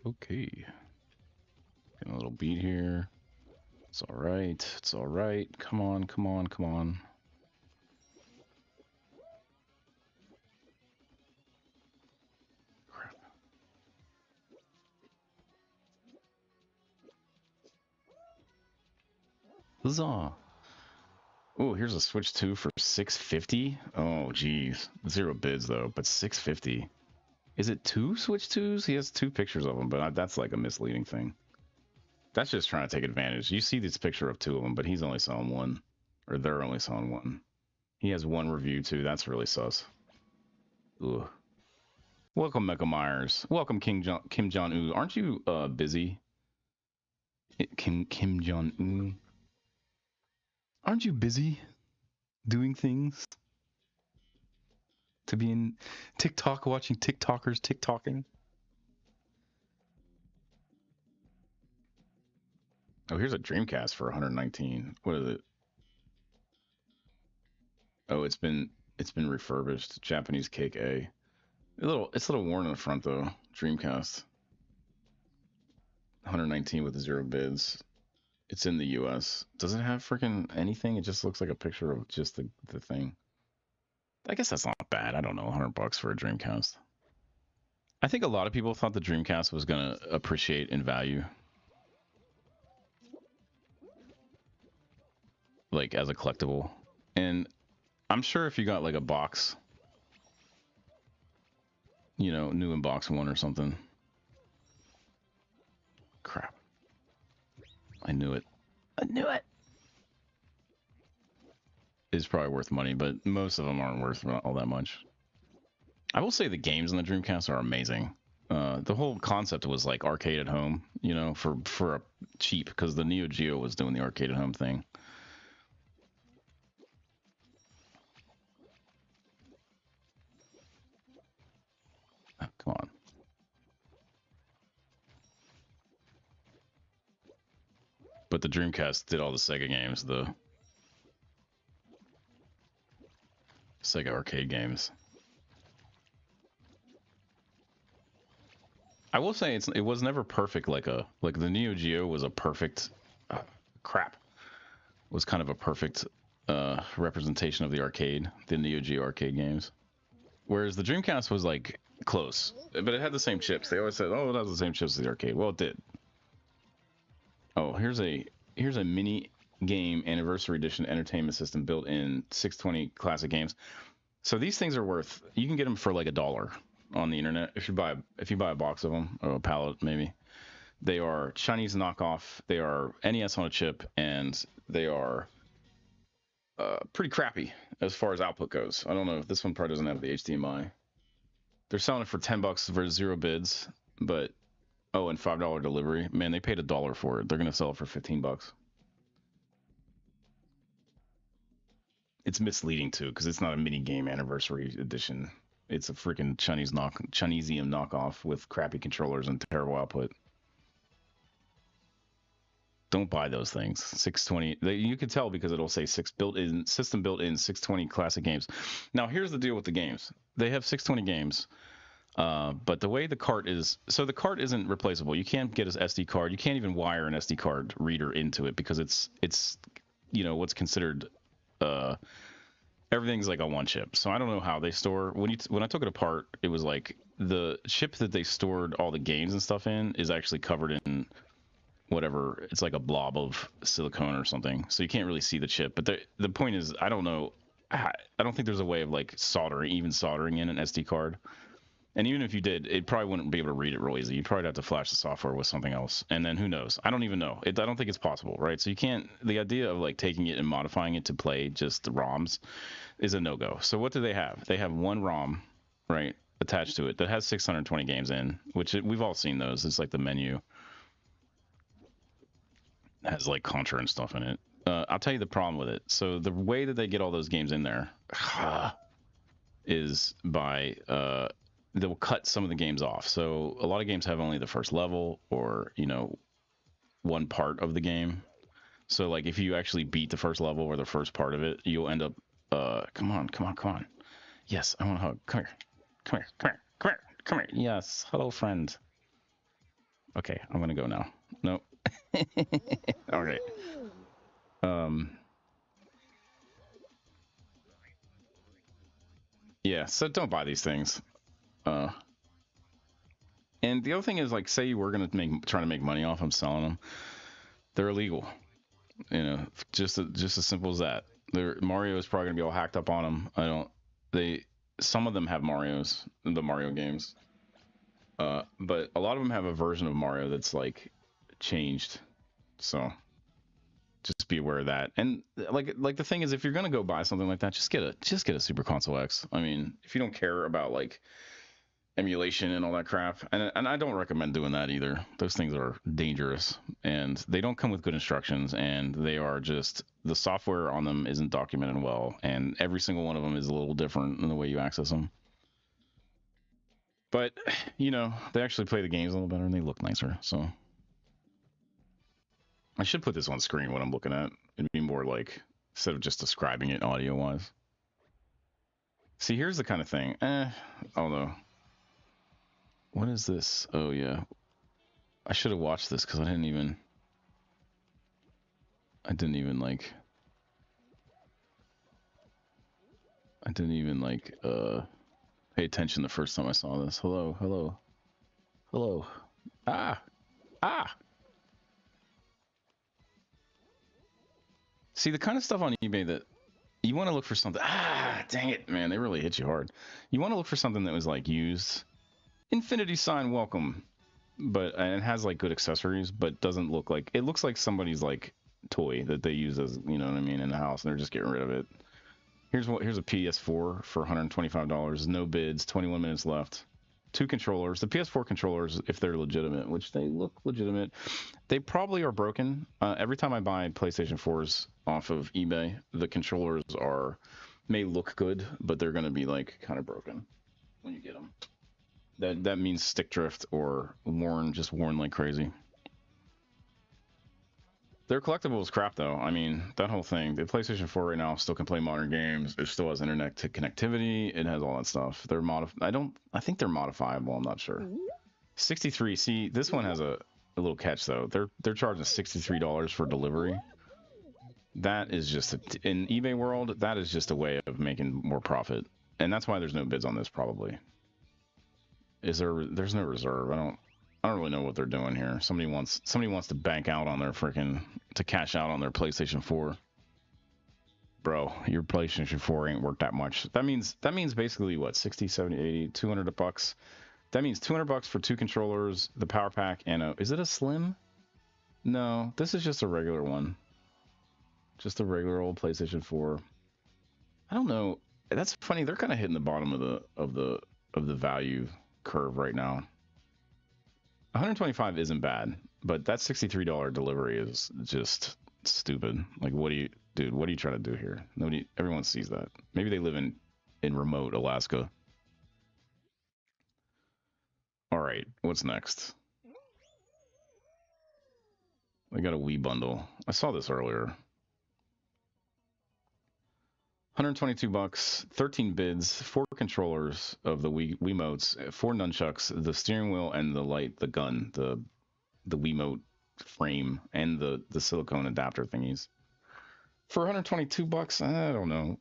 Okay. Getting a little beat here. It's all right. It's all right. Come on. Crap. Huzzah. Oh, here's a Switch 2 for $650. Oh, geez. 0 bids though, but $650. Is it 2 Switch 2s? He has 2 pictures of them, but that's like a misleading thing. That's just trying to take advantage. You see this picture of 2 of them, but he's only selling 1. Or they're only selling 1. He has 1 review too. That's really sus. Ugh. Welcome, Mecha Myers. Welcome, Kim Jong-un. Aren't you busy? Kim Jong-un. Aren't you busy doing things? To be in TikTok, watching TikTokers TikToking? Oh, here's a Dreamcast for 119. What is it? Oh, it's been refurbished. Japanese cake A. It's a little worn in the front though. Dreamcast. 119 with 0 bids. It's in the US. Does it have freaking anything? It just looks like a picture of just the thing. I guess that's not bad. I don't know, $100 for a Dreamcast. I think a lot of people thought the Dreamcast was gonna appreciate in value, like as a collectible. And I'm sure if you got like a box, you know, new in box 1 or something. Crap. I knew it. It's probably worth money, but most of them aren't worth all that much. I will say the games on the Dreamcast are amazing. The whole concept was like arcade at home, you know, for a cheap, because the Neo Geo was doing the arcade at home thing. Oh, come on. But the Dreamcast did all the Sega games, the Sega arcade games. I will say it was never perfect like the Neo Geo was a perfect crap. Was kind of a perfect representation of the arcade, the Neo Geo arcade games. Whereas the Dreamcast was like Close, but it had the same chips. They always said, "Oh, it has the same chips as the arcade." Well, it did. Oh, here's a mini game anniversary edition entertainment system built in 620 classic games. So these things are worth. You can get them for like $1 on the internet if you buy a box of them or a pallet maybe. They are Chinese knockoff. They are NES on a chip, and they are pretty crappy as far as output goes. I don't know if this one probably doesn't have the HDMI. They're selling it for $10 for 0 bids, but oh, and $5 delivery. Man, they paid $1 for it. They're gonna sell it for $15. It's misleading too because it's not a mini game anniversary edition. It's a freaking Chinesium knockoff with crappy controllers and terrible output. Don't buy those things. 620. You can tell because it'll say system built in 620 classic games. Now here's the deal with the games. They have 620 games, but the way the cart is, so the cart isn't replaceable. You can't get an SD card. You can't even wire an SD card reader into it because it's what's considered everything's like on one chip. So I don't know how they store. When I took it apart, it was like the chip that they stored all the games and stuff in is actually covered in whatever. It's like a blob of silicone or something, so you can't really see the chip. But the point is, I don't know. I don't think there's a way of like soldering in an SD card. And even if you did, it probably wouldn't be able to read it real easy. You'd probably have to flash the software with something else. And then who knows? I don't even know. I don't think it's possible, right? So you can't, the idea of like taking it and modifying it to play just the ROMs is a no-go. So what do they have? They have one ROM, right, attached to it that has 620 games in, which we've all seen those. It's like the menu has like Contra and stuff in it. I'll tell you the problem with it. So the way that they get all those games in there is by they'll cut some of the games off. So a lot of games have only the first level or, one part of the game. So like if you actually beat the first level or the first part of it, you'll end up come on. Yes, I want a hug. Come here. Yes. Hello, friend. Okay, I'm gonna go now. Nope. All right. Yeah, so don't buy these things. And the other thing is, like, say you were trying to make money off them selling them, they're illegal. Just as simple as that. Mario is probably gonna be all hacked up on them. Some of them have Mario's, the Mario games, but a lot of them have a version of Mario that's like changed. So just be aware of that. And like the thing is, if you're gonna go buy something like that, just get a Super Console X. I mean, if you don't care about like emulation and all that crap, and I don't recommend doing that either. Those things are dangerous, and they don't come with good instructions, and they are just, the software on them isn't documented well, and every single one of them is a little different in the way you access them. But they actually play the games a little better and they look nicer. So I should put this on screen when I'm looking at. It'd be more like, instead of just describing it audio wise. See, here's the kind of thing. Although, what is this? Oh yeah, I should have watched this because I didn't even pay attention the first time I saw this. Hello. Ah. See, the kind of stuff on eBay that you want to look for something. Dang it, man, they really hit you hard. You want to look for something that was like used, infinity sign welcome, but and it has like good accessories, but doesn't look like, it looks like somebody's like toy that they use as, you know what I mean, in the house, and they're just getting rid of it. Here's a PS4 for $125. No bids. 21 minutes left. 2 controllers. The PS4 controllers, if they're legitimate, which they look legitimate, they probably are broken. Every time I buy PlayStation 4s off of eBay, the controllers may look good, but they're going to be like kind of broken when you get them. That means stick drift or worn like crazy. Their collectible is crap, though. I mean, that whole thing. The PlayStation 4 right now still can play modern games. It still has internet connectivity. It has all that stuff. I think they're modifiable. I'm not sure. 63. See, this one has a little catch though. They're charging $63 for delivery. That is just in eBay world. That is just a way of making more profit, and that's why there's no bids on this probably. Is there? There's no reserve. I don't really know what they're doing here. Somebody wants to bank out on their freaking to cash out on their PlayStation 4. Bro, your PlayStation 4 ain't worth that much. That means basically what, 60, 70, 80, 200 bucks. That means 200 bucks for 2 controllers, the power pack, and is it a slim? No, this is just a regular one. Just a regular old PlayStation 4. I don't know. That's funny. They're kind of hitting the bottom of the value curve right now. 125 isn't bad, but that $63 delivery is just stupid. Like, dude, what are you trying to do here? Everyone sees that. Maybe they live in remote Alaska. All right, what's next? I got a Wii bundle. I saw this earlier. 122 bucks, 13 bids, 4 controllers of the Wiimotes, 4 nunchucks, the steering wheel and the gun, the Wiimote frame, and the silicone adapter thingies. For 122 bucks, I don't know.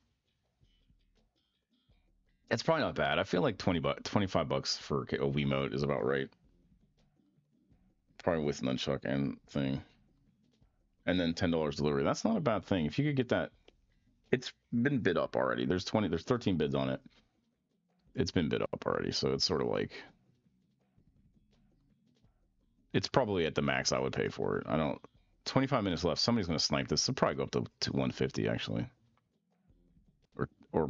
It's probably not bad. I feel like 25 bucks for a Wiimote is about right. Probably with nunchuck and thing. And then $10 delivery. That's not a bad thing. If you could get that, it's been bid up already. There's 13 bids on it. It's been bid up already, so it's sort of like it's probably at the max I would pay for it. 25 minutes left. Somebody's going to snipe this. It'll probably go up to 150 actually. Or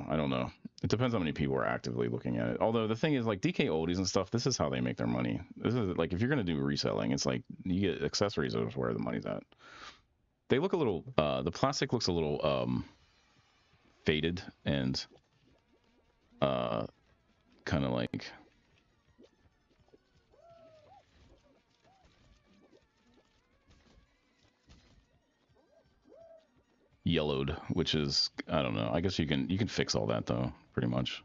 I don't know. It depends how many people are actively looking at it. Although the thing is, like DK oldies and stuff, this is how they make their money. This is like if you're gonna do reselling, it's like you get accessories is where the money's at. They look a little. The plastic looks a little faded and kind of like yellowed, which is I don't know. I guess you can fix all that though, pretty much.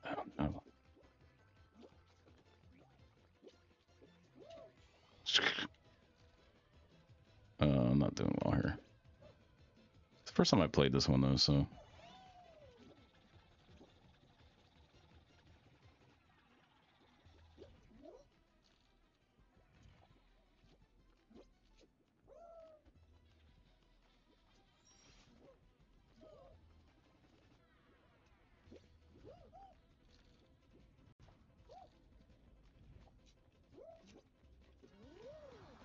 I don't know. I'm not doing well here. It's the first time I played this one though, so.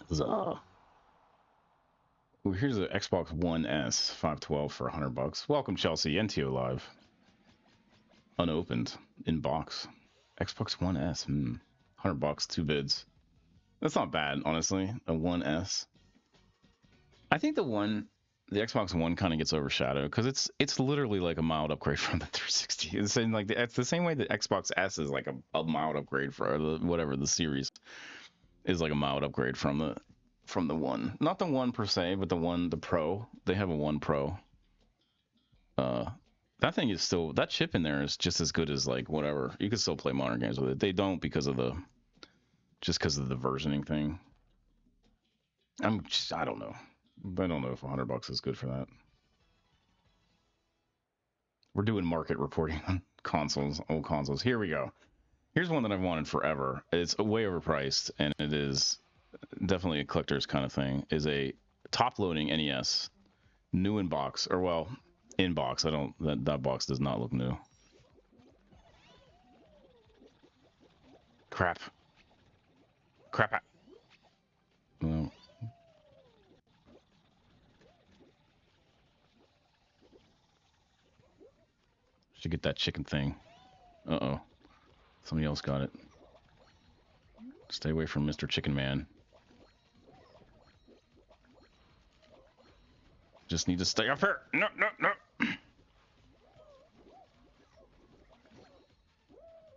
Huzzah. Ooh, here's the Xbox One S 512 for 100 bucks. Welcome, Chelsea. NTO Live. Unopened. In box. Xbox One S. 100 bucks, 2 bids. That's not bad, honestly. A 1S. I think the Xbox One kind of gets overshadowed because it's literally like a mild upgrade from the 360. It's the same way that Xbox S is like a mild upgrade for the series is like a mild upgrade from the one. Not the one per se, but the Pro. They have a One Pro. That thing is still, that chip in there is just as good as like whatever. You can still play modern games with it. They don't because of the versioning thing. I don't know. I don't know if 100 bucks is good for that. We're doing market reporting on consoles, old consoles. Here we go. Here's one that I've wanted forever. It's way overpriced, and it is definitely a collector's kind of thing. Is a top-loading NES, new in box, or well, in box. That box does not look new. Crap. Well, should get that chicken thing. Uh-oh. Somebody else got it. Stay away from Mr. Chicken Man. Just need to stay up here. No.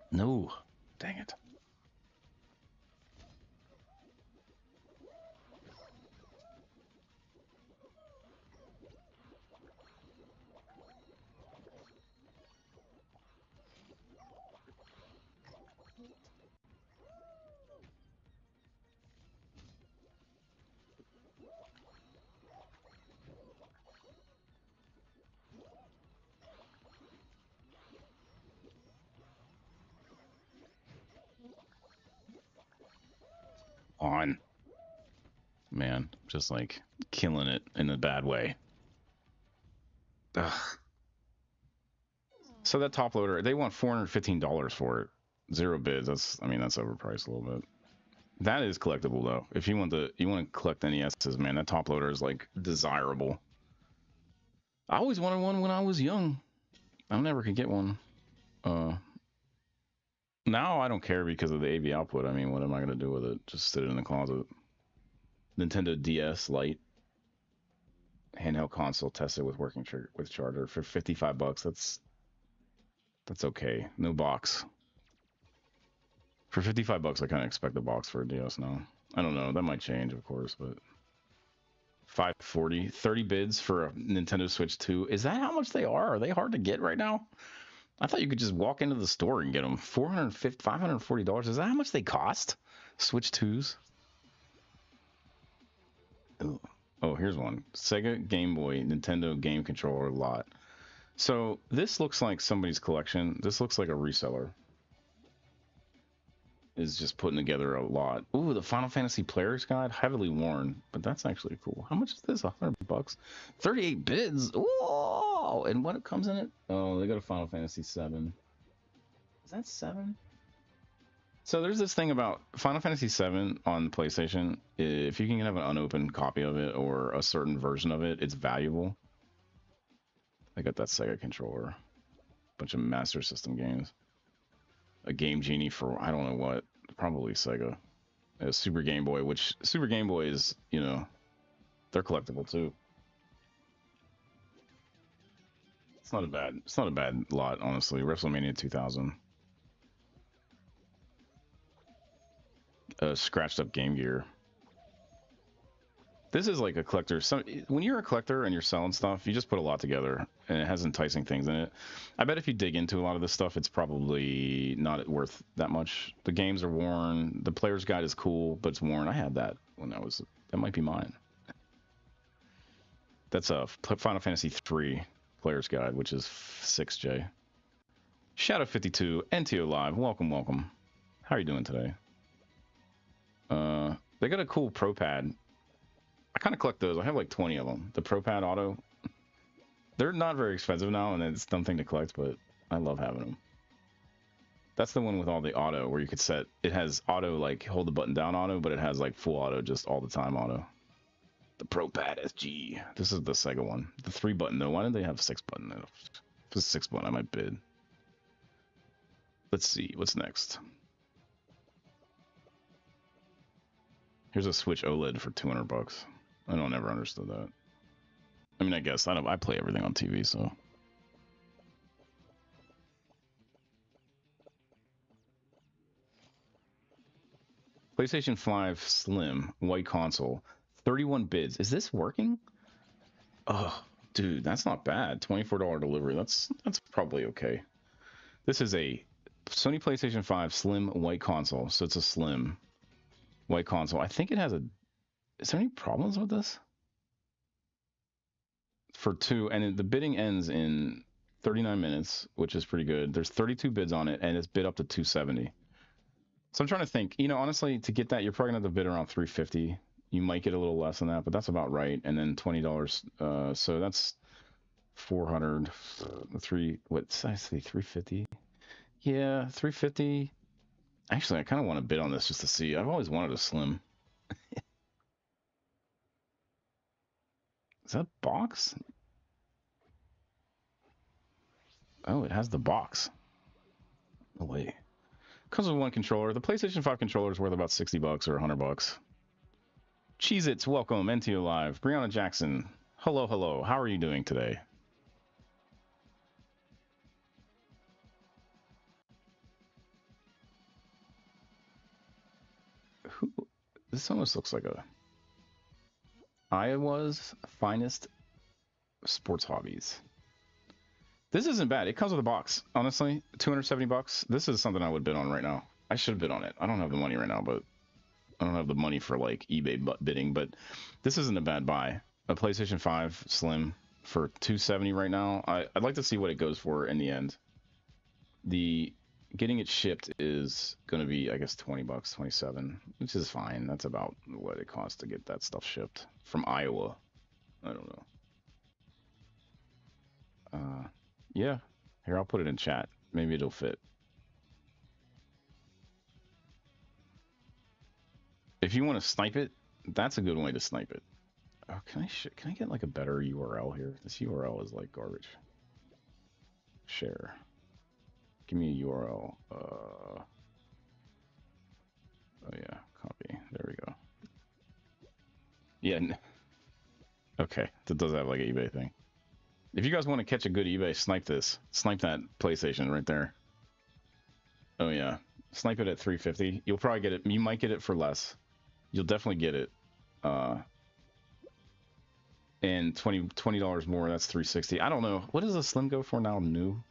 No. Dang it. just like killing it in a bad way. Ugh. So that top loader, they want $415 for it. 0 bids. I mean, that's overpriced a little bit. That is collectible though. If you want to collect NESs, man, that top loader is like desirable. I always wanted one when I was young. I never could get one. Now I don't care because of the AV output. I mean, what am I gonna do with it? Just sit it in the closet. Nintendo DS Lite handheld console tested with working with charger for $55. That's okay. No box. For $55, I kind of expect a box for a DS now. I don't know. That might change, of course, but 540, 30 bids for a Nintendo Switch 2. Is that how much they are? Are they hard to get right now? I thought you could just walk into the store and get them. $540. Is that how much they cost? Switch 2s? Ooh. Oh, here's one. Sega Game Boy Nintendo Game Controller lot. So this looks like somebody's collection. This looks like a reseller is just putting together a lot. Ooh, the Final Fantasy Player's Guide, heavily worn, but that's actually cool. How much is this? $100? 38 bids. Ooh, and what comes in it? Oh, they got a Final Fantasy 7. Is that 7? So there's this thing about Final Fantasy 7 on PlayStation. If you can have an unopened copy of it or a certain version of it, it's valuable. I got that Sega controller. Bunch of Master System games. A Game Genie for I don't know what, probably Sega. A Super Game Boy, which Super Game Boy is, you know, they're collectible too. It's not a bad lot, honestly. WrestleMania 2000. Scratched up Game Gear. This is like a collector. When you're a collector and you're selling stuff, you just put a lot together, and it has enticing things in it. I bet if you dig into a lot of this stuff, it's probably not worth that much. The games are worn. The player's guide is cool, but it's worn. I had that when that might be mine. That's a Final Fantasy 3 player's guide, which is 6J. Shadow 52, NTO Live. Welcome. How are you doing today? They got a cool Pro Pad. I kind of collect those. I have like 20 of them. The Pro Pad Auto. They're not very expensive now, and it's a dumb thing to collect, but I love having them. That's the one with all the auto, where you could set... It has auto, like, hold the button down auto, but it has, like, full auto, just all the time auto. The Pro Pad SG. This is the Sega one. The 3-button, though. Why did they have 6-button? If it's 6-button, I might bid. Let's see. What's next? Here's a Switch OLED for $200. I don't ever understood that. I mean, I guess I play everything on TV, so. PlayStation 5 Slim white console, 31 bids. Is this working? Oh, dude, that's not bad. $24 delivery. That's probably okay. This is a Sony PlayStation 5 Slim white console, so it's a Slim white console. I think it has a... Is there any problems with this? For 2, and the bidding ends in 39 minutes, which is pretty good. There's 32 bids on it, and it's bid up to 270. So I'm trying to think. You know, honestly, to get that, you're probably gonna have to bid around 350. You might get a little less than that, but that's about right. And then $20. So that's 400. What did I say? 350. Yeah, 350. Actually, I kind of want to bid on this just to see. I've always wanted a Slim. Is that box? Oh, it has the box. No way. Comes with one controller. The PlayStation 5 controller is worth about $60 or $100. Cheez-Its, welcome. NTO Live. Brianna Jackson. Hello. How are you doing today? This almost looks like a Iowa's finest sports hobbies. This isn't bad. It comes with a box. Honestly, $270. This is something I would bid on right now. I should bid on it. I don't have the money right now, but I don't have the money for like eBay bidding. But this isn't a bad buy. A PlayStation 5 Slim for $270 right now. I'd like to see what it goes for in the end. The getting it shipped is going to be, I guess, 20 bucks, 27, which is fine. That's about what it costs to get that stuff shipped from Iowa. I don't know. Yeah. Here, I'll put it in chat. Maybe it'll fit. If you want to snipe it, that's a good way to snipe it. Oh, can I get like a better URL here? This URL is like garbage. Share. Give me a URL. Oh yeah, copy. There we go. Yeah. Okay, that does have like an eBay thing. If you guys want to catch a good eBay, snipe this. Snipe that PlayStation right there. Oh yeah, snipe it at 350. You'll probably get it. You might get it for less. You'll definitely get it. And $20 more. That's 360. I don't know. What does a Slim go for now? New.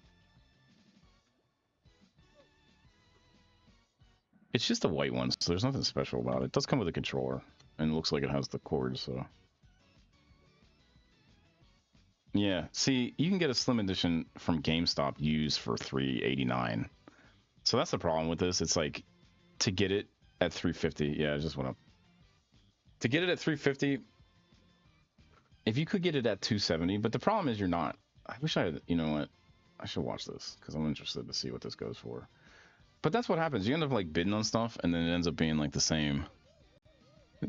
It's just a white one, so there's nothing special about it. It does come with a controller, and it looks like it has the cords. So yeah. See, you can get a Slim Edition from GameStop used for $389. So that's the problem with this. It's like to get it at 350. Yeah, I just went up. To get it at 350, if you could get it at 270, but the problem is you're not. I wish I had, you know what? I should watch this because I'm interested to see what this goes for. But that's what happens. You end up like bidding on stuff, and then it ends up being like the same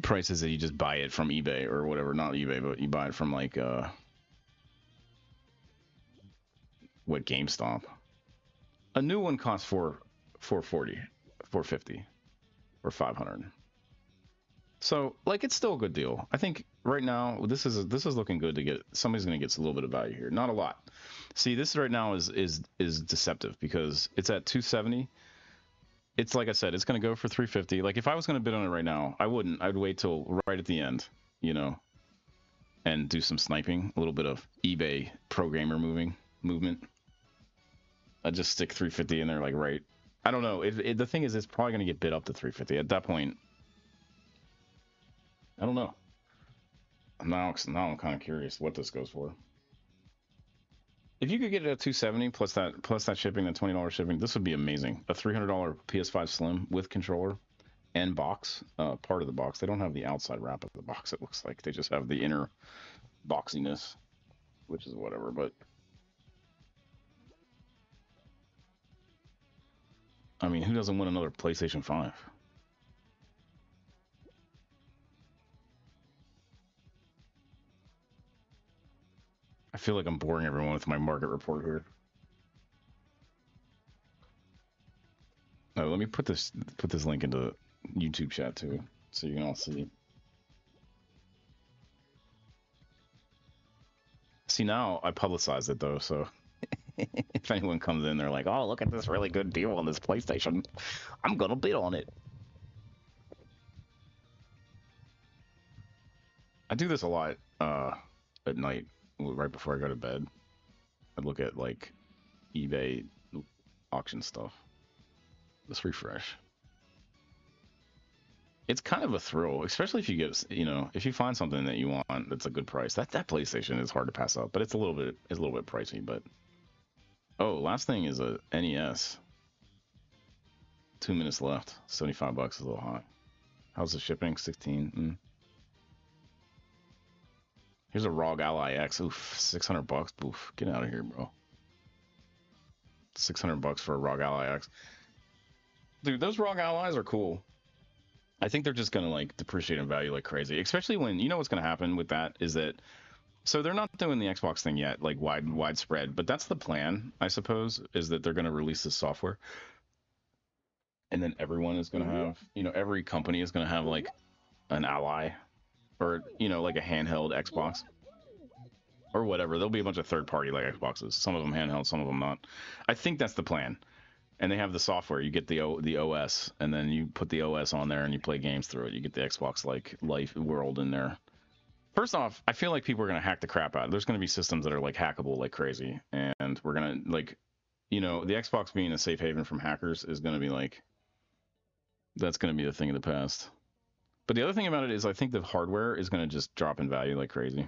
prices that you just buy it from eBay or whatever. Not eBay, but you buy it from like what, GameStop. A new one costs 440, 450, or 500. So like it's still a good deal. I think right now this is looking good to get. Somebody's going to get a little bit of value here. Not a lot. See, this right now is deceptive because it's at 270. It's like I said, it's going to go for 350. Like if I was going to bid on it right now, I wouldn't. I'd wait till right at the end, you know, and do some sniping, a little bit of eBay programmer movement. I'd just stick 350 in there, like right. I don't know. The thing is, it's probably going to get bid up to 350 at that point. I don't know. Now I'm kind of curious what this goes for. If you could get it at 270 plus that shipping, that $20 shipping, this would be amazing. A $300 PS5 Slim with controller and box, part of the box. They don't have the outside wrap of the box. It looks like they just have the inner boxiness, which is whatever. But I mean, who doesn't want another PlayStation 5? I feel like I'm boring everyone with my market report here. Let me put this link into YouTube chat too, so you can all see. See, now I publicized it though, so if anyone comes in, they're like, "Oh, look at this really good deal on this PlayStation. I'm gonna bid on it." I do this a lot at night, right before I go to bed. I look at like eBay auction stuff. Let's refresh. It's kind of a thrill, especially if you get, you know, if you find something that you want that's a good price. That PlayStation is hard to pass up, but it's a little bit pricey. But oh, last thing is a NES. 2 minutes left. 75 bucks is a little high. How's the shipping? 16. Here's a ROG Ally X. Oof, 600 bucks. Oof, get out of here, bro. 600 bucks for a ROG Ally X. Dude, those ROG Allies are cool. I think they're just gonna like depreciate in value like crazy, especially when you know what's gonna happen with that is that. So they're not doing the Xbox thing yet, like widespread, but that's the plan, I suppose, is that they're gonna release this software, and then everyone is gonna have, you know, every company is gonna have like an Ally, or you know, like a handheld Xbox, or whatever. There'll be a bunch of third-party like Xboxes, some of them handheld, some of them not. I think that's the plan. And they have the software. You get the OS, and then you put the OS on there, and you play games through it. You get the Xbox like life world in there. First off, I feel like people are gonna hack the crap out. There's gonna be systems that are like hackable like crazy, and we're gonna like, you know, the Xbox being a safe haven from hackers is gonna be like, that's gonna be the thing of the past. But the other thing about it is, I think the hardware is gonna just drop in value like crazy.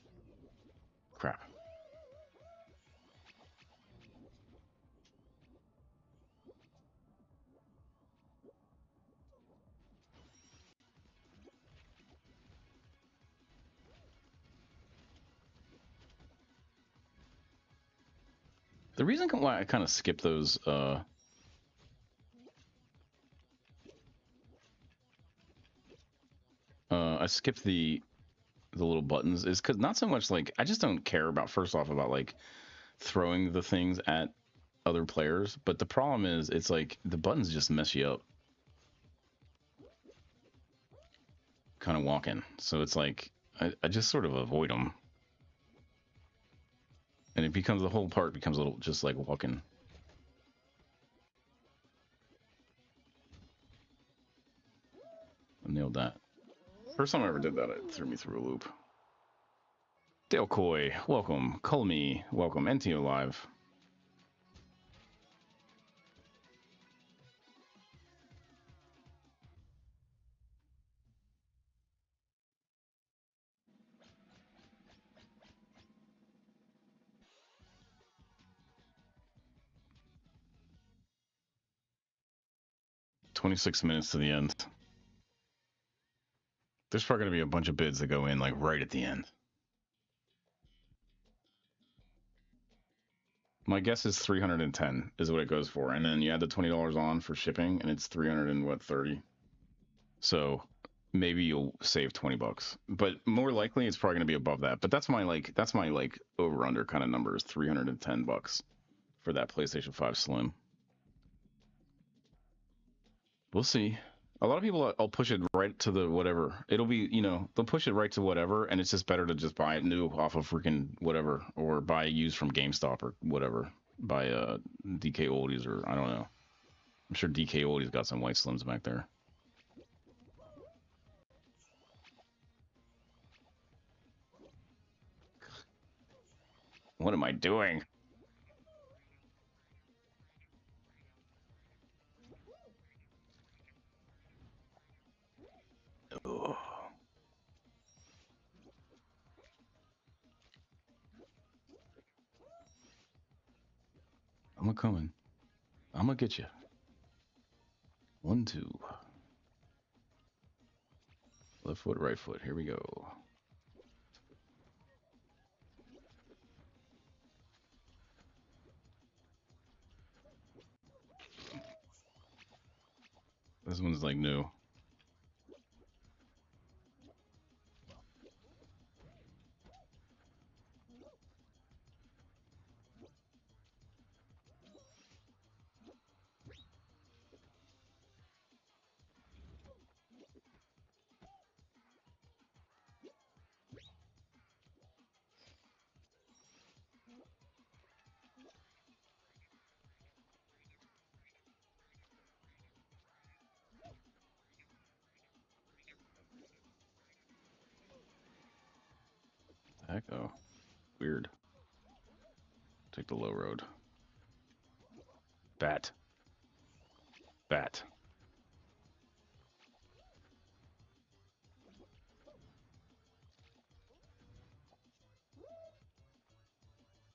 Crap. The reason why I kind of skip those, I skip the little buttons is because not so much like I just don't care about first off about like throwing the things at other players, but the problem is it's like the buttons just mess you up. Kind of walking, so it's like I just sort of avoid them, and it becomes the whole part becomes a little just like walking. I nailed that. First time I ever did that, it threw me through a loop. Dale Coy, welcome. Culmy, welcome. NTO Live. $26 minutes to the end. There's probably gonna be a bunch of bids that go in like right at the end. My guess is 310 is what it goes for, and then you add the $20 on for shipping, and it's 330. So maybe you'll save $20, but more likely it's probably gonna be above that. But that's my like over under kind of number is $310 for that PlayStation 5 Slim. We'll see. A lot of people, I'll push it right to the whatever. It'll be, they'll push it right to whatever, and it's just better to just buy it new off of freaking whatever, or buy used from GameStop or whatever. Buy DK Oldies or I don't know. I'm sure DK Oldies got some white slims back there. What am I doing? Ugh. I'm a coming. I'm gonna get you. 1, 2. Left foot, right foot. Here we go. This one's like new. What the heck? Oh, weird. Take the low road. Bat. Bat.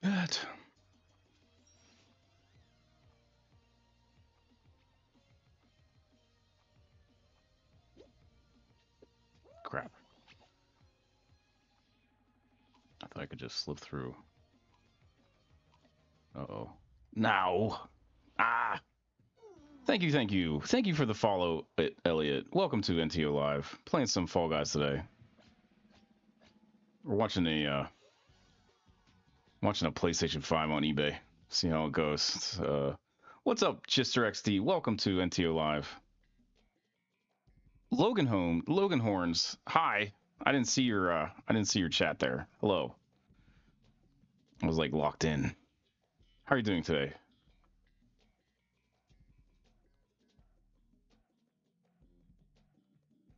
Bat. Crap. I thought I could just slip through. Uh-oh. Now. Ah. Thank you, thank you. Thank you for the follow, Elliot. Welcome to NTO Live. Playing some Fall Guys today. We're watching a PlayStation 5 on eBay. See how it goes. What's up, Chister XD? Welcome to NTO Live. Logan Horns. Hi. I didn't see your chat there. Hello. I was like locked in. How are you doing today?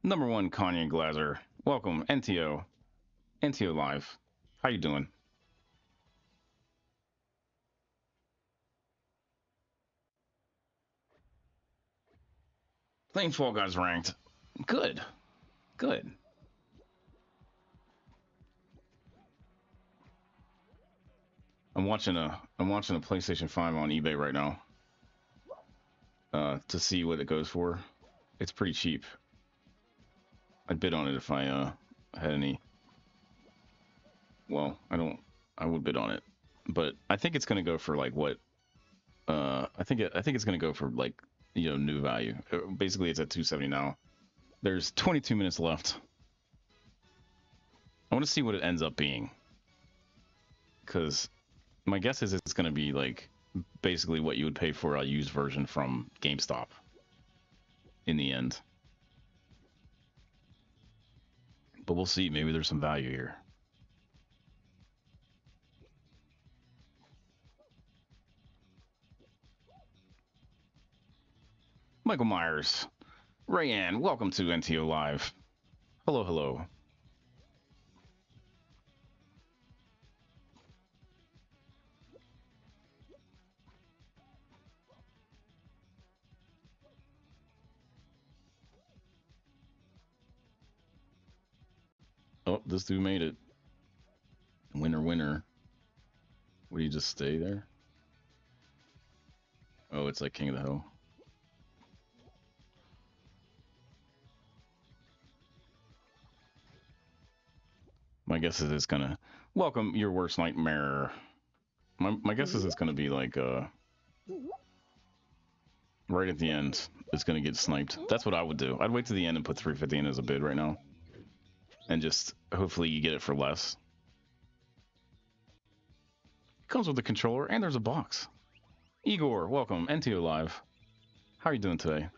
Number one, Kanye Glazer. Welcome, NTO. NTO Live. How you doing? Playing Fall Guys Ranked. Good. Good. I'm watching a PlayStation 5 on eBay right now. To see what it goes for. It's pretty cheap. I'd bid on it if I had any. Well, I would bid on it, but I think it's gonna go for like what? I think it's gonna go for like new value. Basically, it's at 270 now. There's 22 minutes left. I want to see what it ends up being, because my guess is it's gonna be like basically what you would pay for a used version from GameStop in the end. But we'll see. Maybe there's some value here. Michael Myers, Rayanne, welcome to NTO Live. Hello, hello. Oh, this dude made it. Winner, winner. Would you just stay there? Oh, it's like King of the Hill. My guess is it's gonna welcome your worst nightmare. My guess is it's gonna be like right at the end. It's gonna get sniped. That's what I would do. I'd wait to the end and put 350 in as a bid right now, and just hopefully you get it for less. It comes with a controller and there's a box. Igor, welcome. NTO Live. How are you doing today?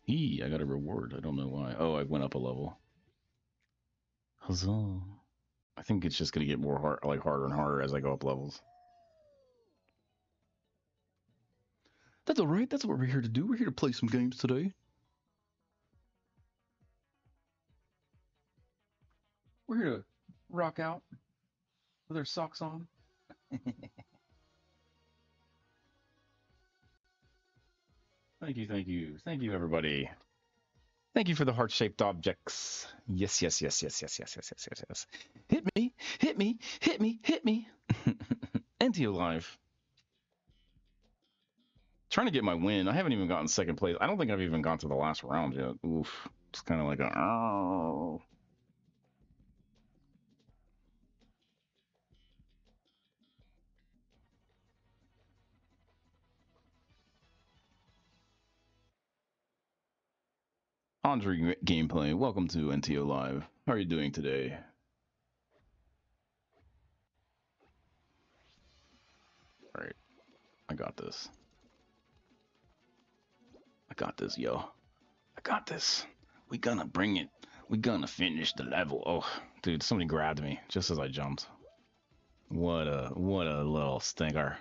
I got a reward. I don't know why. Oh, I went up a level. Huzzah. I think it's just gonna get more hard, like harder and harder as I go up levels. That's all right. That's what we're here to do. We're here to play some games today. We're here to rock out with our socks on. Thank you, thank you, thank you, everybody. Thank you for the heart-shaped objects. Yes, yes, yes, yes, yes, yes, yes, yes, yes, yes. Hit me, hit me, hit me, hit me. NTO Live. Trying to get my win. I haven't even gotten second place. I don't think I've even gone to the last round yet. Oof. It's kind of like a oh. Andre Gameplay, welcome to NTO Live. How are you doing today? Alright, I got this. I got this, yo. I got this. We gonna bring it. We gonna finish the level. Oh, dude, somebody grabbed me just as I jumped. What a little stinker.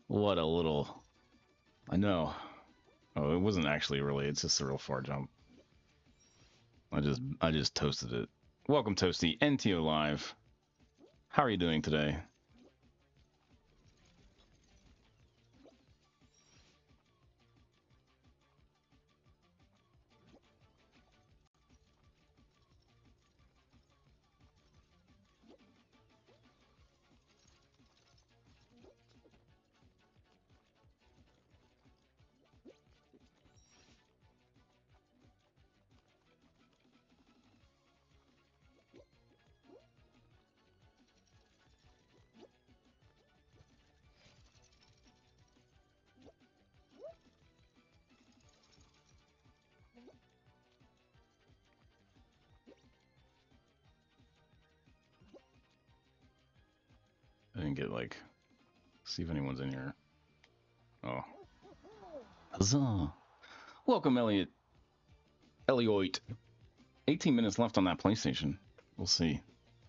What a little... I know. Oh, it wasn't actually really, it's just a real far jump. I just toasted it. Welcome, Toasty, NTO Live. How are you doing today? I didn't get like, see if anyone's in here. Oh. Huzzah. Welcome, Elliot. 18 minutes left on that PlayStation. We'll see.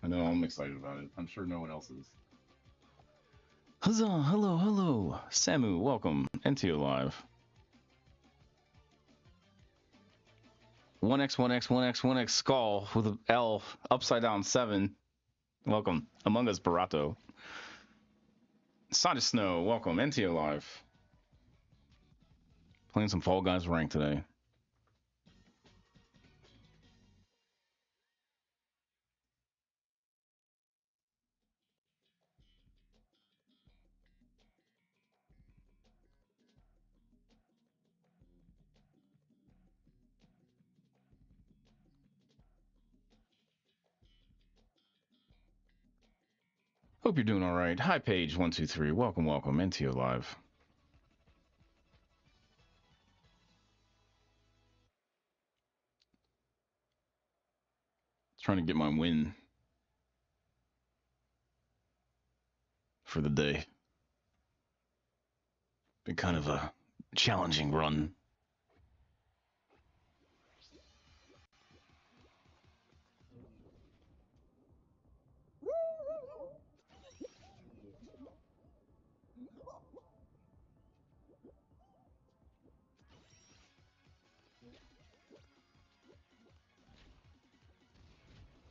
I know I'm excited about it. I'm sure no one else is. Huzzah! Hello, hello. Samu, welcome. NTO Live. 1x, 1x, 1x, 1x skull with an L upside down 7. Welcome. Among Us Barato. Side of Snow, welcome. NTO Live. Playing some Fall Guys Ranked today. Hope you're doing all right. Hi, Page123. Welcome, welcome into your live. Trying to get my win for the day. Been kind of a challenging run.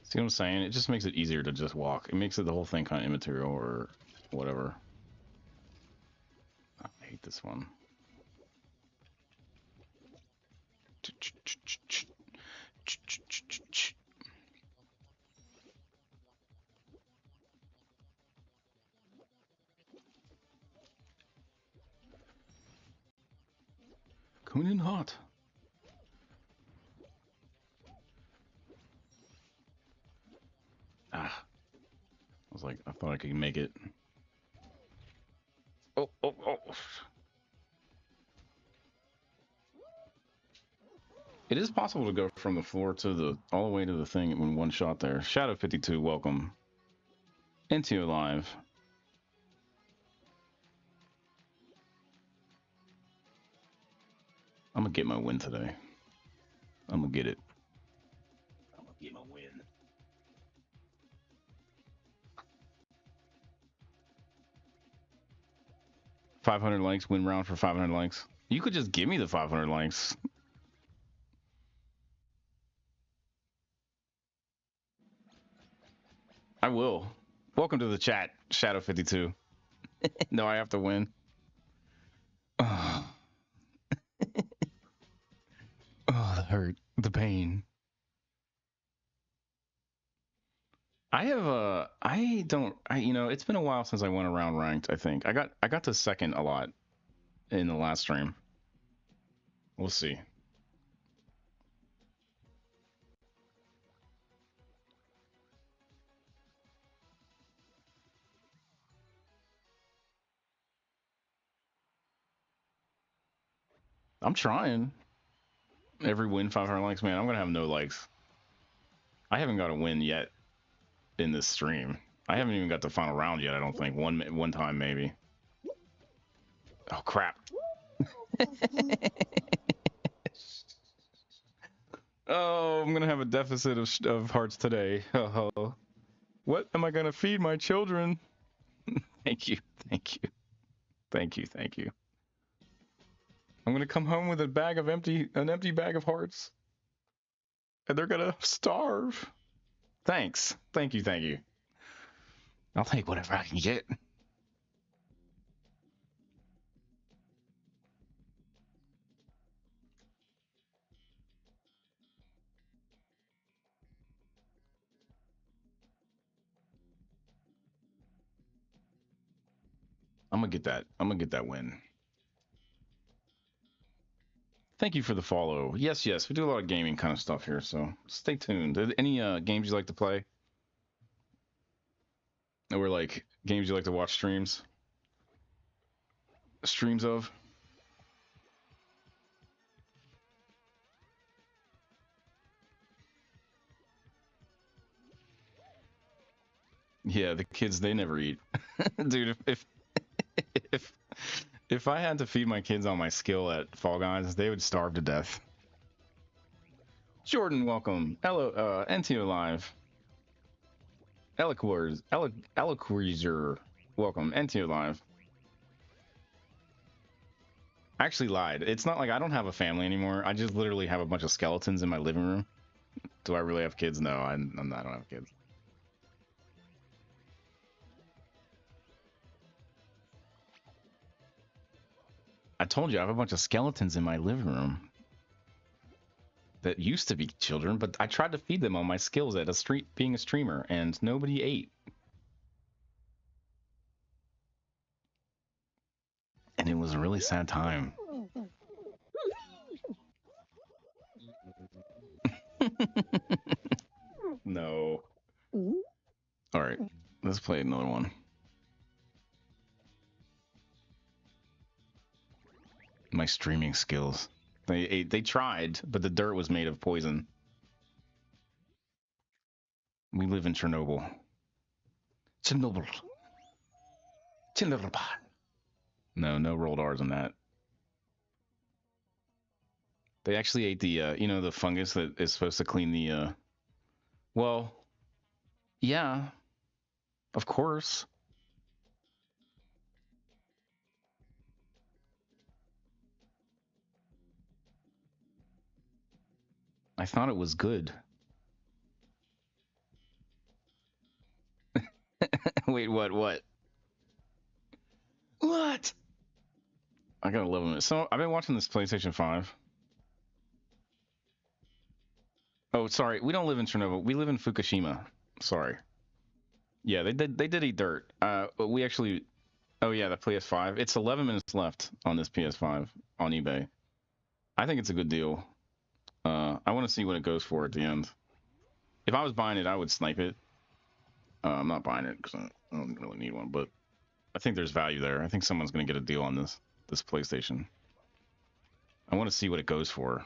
See what I'm saying? It just makes it easier to just walk. It makes it the whole thing kind of immaterial or whatever. I hate this one. Coming in hot. Ah. I was like, I thought I could make it. Oh. It is possible to go from the floor to the all the way to the thing in one shot there. Shadow52, welcome into your live. I'm gonna get my win today. I'm gonna get it. I'm gonna get my win. 500 likes, win round for 500 likes. You could just give me the 500 likes. I will. Welcome to the chat, Shadow52. No, I have to win. Oh, the hurt, the pain. You know, it's been a while since I went around ranked, I think. I got to second a lot in the last stream. We'll see. I'm trying. Every win 500 likes, man. I'm gonna have no likes. I haven't got a win yet in this stream. I haven't even got the final round yet. I don't think one time maybe. Oh crap. Oh, I'm gonna have a deficit of hearts today. Oh, what am I gonna feed my children? Thank you. I'm gonna come home with an empty bag of hearts, and they're gonna starve. Thanks. Thank you. I'll take whatever I can get. I'm gonna get that win. Thank you for the follow. Yes, we do a lot of gaming kind of stuff here, so stay tuned. Are there any games you like to play? Or like games you like to watch streams of? Yeah, the kids, they never eat. Dude, if if I had to feed my kids on my skill at Fall Guys, they would starve to death. Jordan, welcome. Hello, NTO Live. Eloquizer, welcome. NTO Live. I actually lied. It's not like I don't have a family anymore. I just literally have a bunch of skeletons in my living room. Do I really have kids? No, I don't have kids. I told you I have a bunch of skeletons in my living room that used to be children, but I tried to feed them on my skills at being a streamer, and nobody ate. And it was a really sad time. No. All right, let's play another one. My streaming skills. They tried, but the dirt was made of poison. We live in Chernobyl. Chernobyl. Chernobyl. No rolled R's on that. They actually ate the, you know, the fungus that is supposed to clean the, well, yeah, of course. I thought it was good. Wait, what? What? I gotta love them. So I've been watching this PlayStation 5. Oh, sorry. We don't live in Chernobyl. We live in Fukushima. Sorry. Yeah, they did eat dirt. But we actually. Oh yeah, the PS5. It's 11 minutes left on this PS5 on eBay. I think it's a good deal. I want to see what it goes for at the end. If I was buying it, I would snipe it. I'm not buying it because I don't really need one, but I think there's value there. I think someone's gonna get a deal on this PlayStation. I want to see what it goes for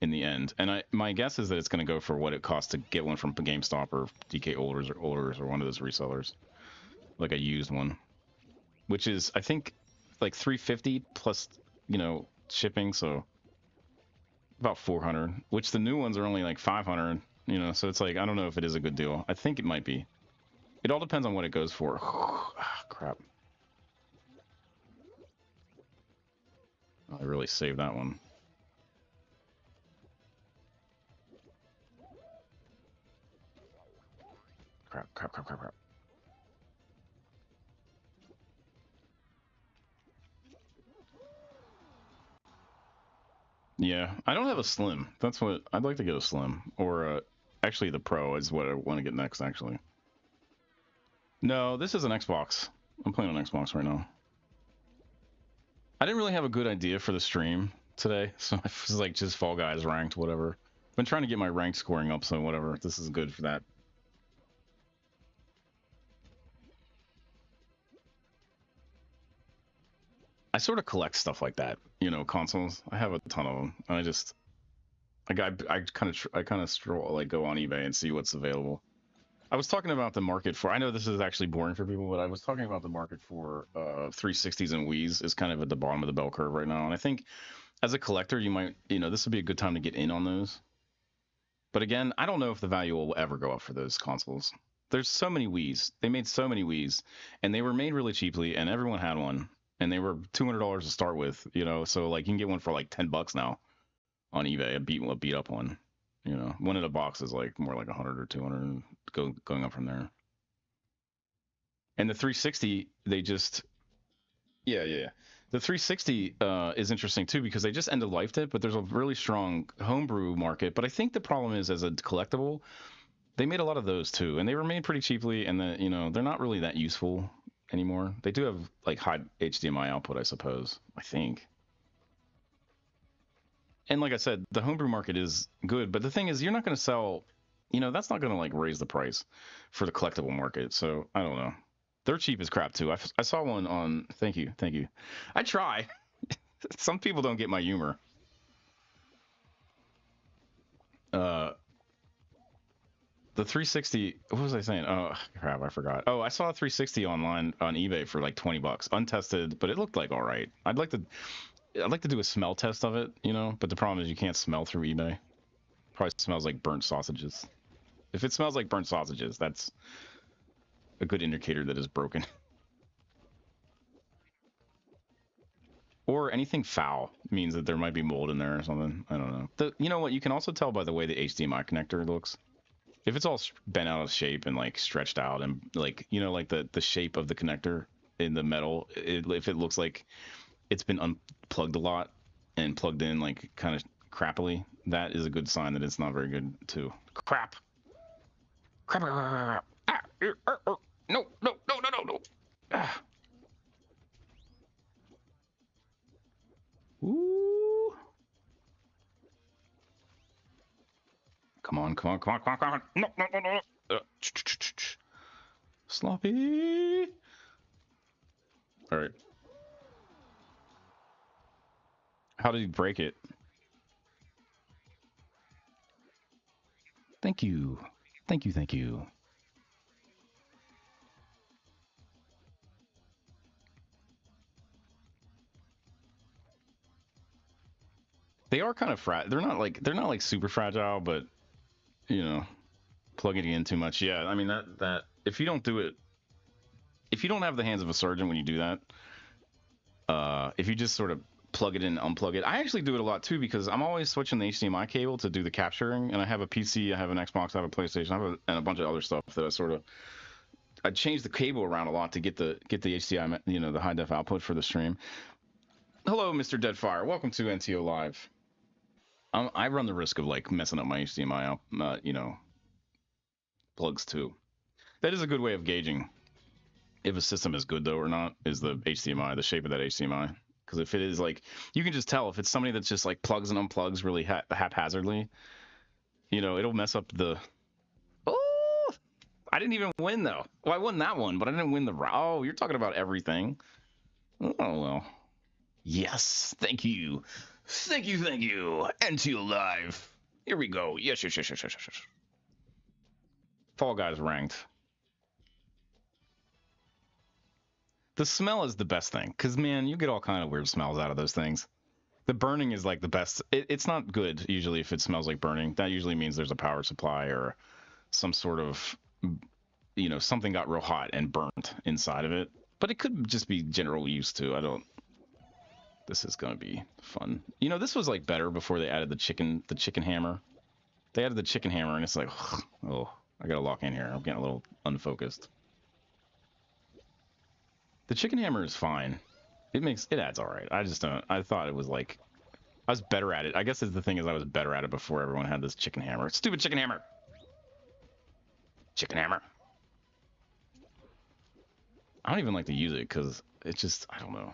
in the end, and my guess is that it's gonna go for what it costs to get one from GameStop or DK Orders or one of those resellers, like a used one, which is I think like 350 plus, you know, shipping, so about 400. Which the new ones are only like 500. You know, so it's like I don't know if it is a good deal. I think it might be. It all depends on what it goes for. Ah, crap. I really saved that one. Crap. Yeah, I don't have a Slim. That's what I'd like to get, a Slim, or actually the Pro is what I want to get next. Actually, no, this is an Xbox. I'm playing on Xbox right now. I didn't really have a good idea for the stream today, so I was like just Fall Guys ranked, whatever. Been trying to get my rank scoring up, so whatever. This is good for that. I sort of collect stuff like that, you know, consoles. I have a ton of them. And I kind of stroll, like go on eBay and see what's available. I was talking about the market for. I know this is actually boring for people, but I was talking about the market for 360s and Wii's is kind of at the bottom of the bell curve right now. And I think as a collector, you might, you know, this would be a good time to get in on those. But again, I don't know if the value will ever go up for those consoles. There's so many Wii's. They made so many Wii's, and they were made really cheaply, and everyone had one, and they were $200 to start with. You know, so like you can get one for like $10 now on eBay, a beat up one. You know, one in a box is like more like 100 or 200, going up from there. And the 360, they just yeah. The 360 is interesting too because they just end of lifed it, but there's a really strong homebrew market. But I think the problem is as a collectible, they made a lot of those too, and they were made pretty cheaply, and you know they're not really that useful anymore. They do have like high HDMI output, I suppose. I think. And like I said, the homebrew market is good, but the thing is, you're not going to sell. You know, that's not going to like raise the price for the collectible market. So I don't know. They're cheap as crap too. I saw one on. Thank you. I try. Some people don't get my humor. Uh, the 360. What was I saying? Oh crap, I forgot. Oh, I saw a 360 online on eBay for like $20, untested, but it looked like all right. I'd like to do a smell test of it, you know. But the problem is you can't smell through eBay. Probably smells like burnt sausages. If it smells like burnt sausages, that's a good indicator that it's broken. Or anything foul means that there might be mold in there or something. I don't know. You know what? You can also tell by the way the HDMI connector looks. If it's all bent out of shape and like stretched out and like, you know, like the shape of the connector in the metal, if it looks like it's been unplugged a lot and plugged in like kind of crappily, that is a good sign that it's not very good too. Crap. Crap. No. Ah. Ooh. Come on. No. Sloppy. All right. How did he break it? Thank you. Thank you, thank you. They are kind of they're not like super fragile, but you know, plugging it in too much. Yeah, I mean that if you don't do it, if you don't have the hands of a surgeon when you do that, if you just sort of plug it in, unplug it. I actually do it a lot too because I'm always switching the HDMI cable to do the capturing, and I have a PC, I have an Xbox, I have a PlayStation, and a bunch of other stuff that I change the cable around a lot to get the HDMI, the high def output for the stream. Hello, Mr. Deadfire. Welcome to NTO Live. I run the risk of like messing up my HDMI out, plugs too. That is a good way of gauging if a system is good though or not. Is the HDMI, the shape of that HDMI? Because if it is like, you can just tell if it's somebody that's just like plugs and unplugs really haphazardly. It'll mess up the. Oh, I didn't even win though. Well, I won that one, but I didn't win the. Oh, you're talking about everything. Oh well. Yes, thank you. Thank you, thank you. NTO Live. Here we go. Yes, yes, yes, yes, yes, yes. Fallguys Ranked. The smell is the best thing, because, man, you get all kind of weird smells out of those things. The burning is like the best. It's not good, usually, if it smells like burning. That usually means there's a power supply or some sort of, something got real hot and burnt inside of it. But it could just be general use, too. This is going to be fun. This was, like, better before they added the chicken hammer. They added the chicken hammer, and it's like, oh, I gotta lock in here. I'm getting a little unfocused. The chicken hammer is fine. It adds all right. I just don't. I thought it was like I was better at it. I guess the thing is I was better at it before everyone had this chicken hammer. Stupid chicken hammer. Chicken hammer. I don't even like to use it because it's just I don't know.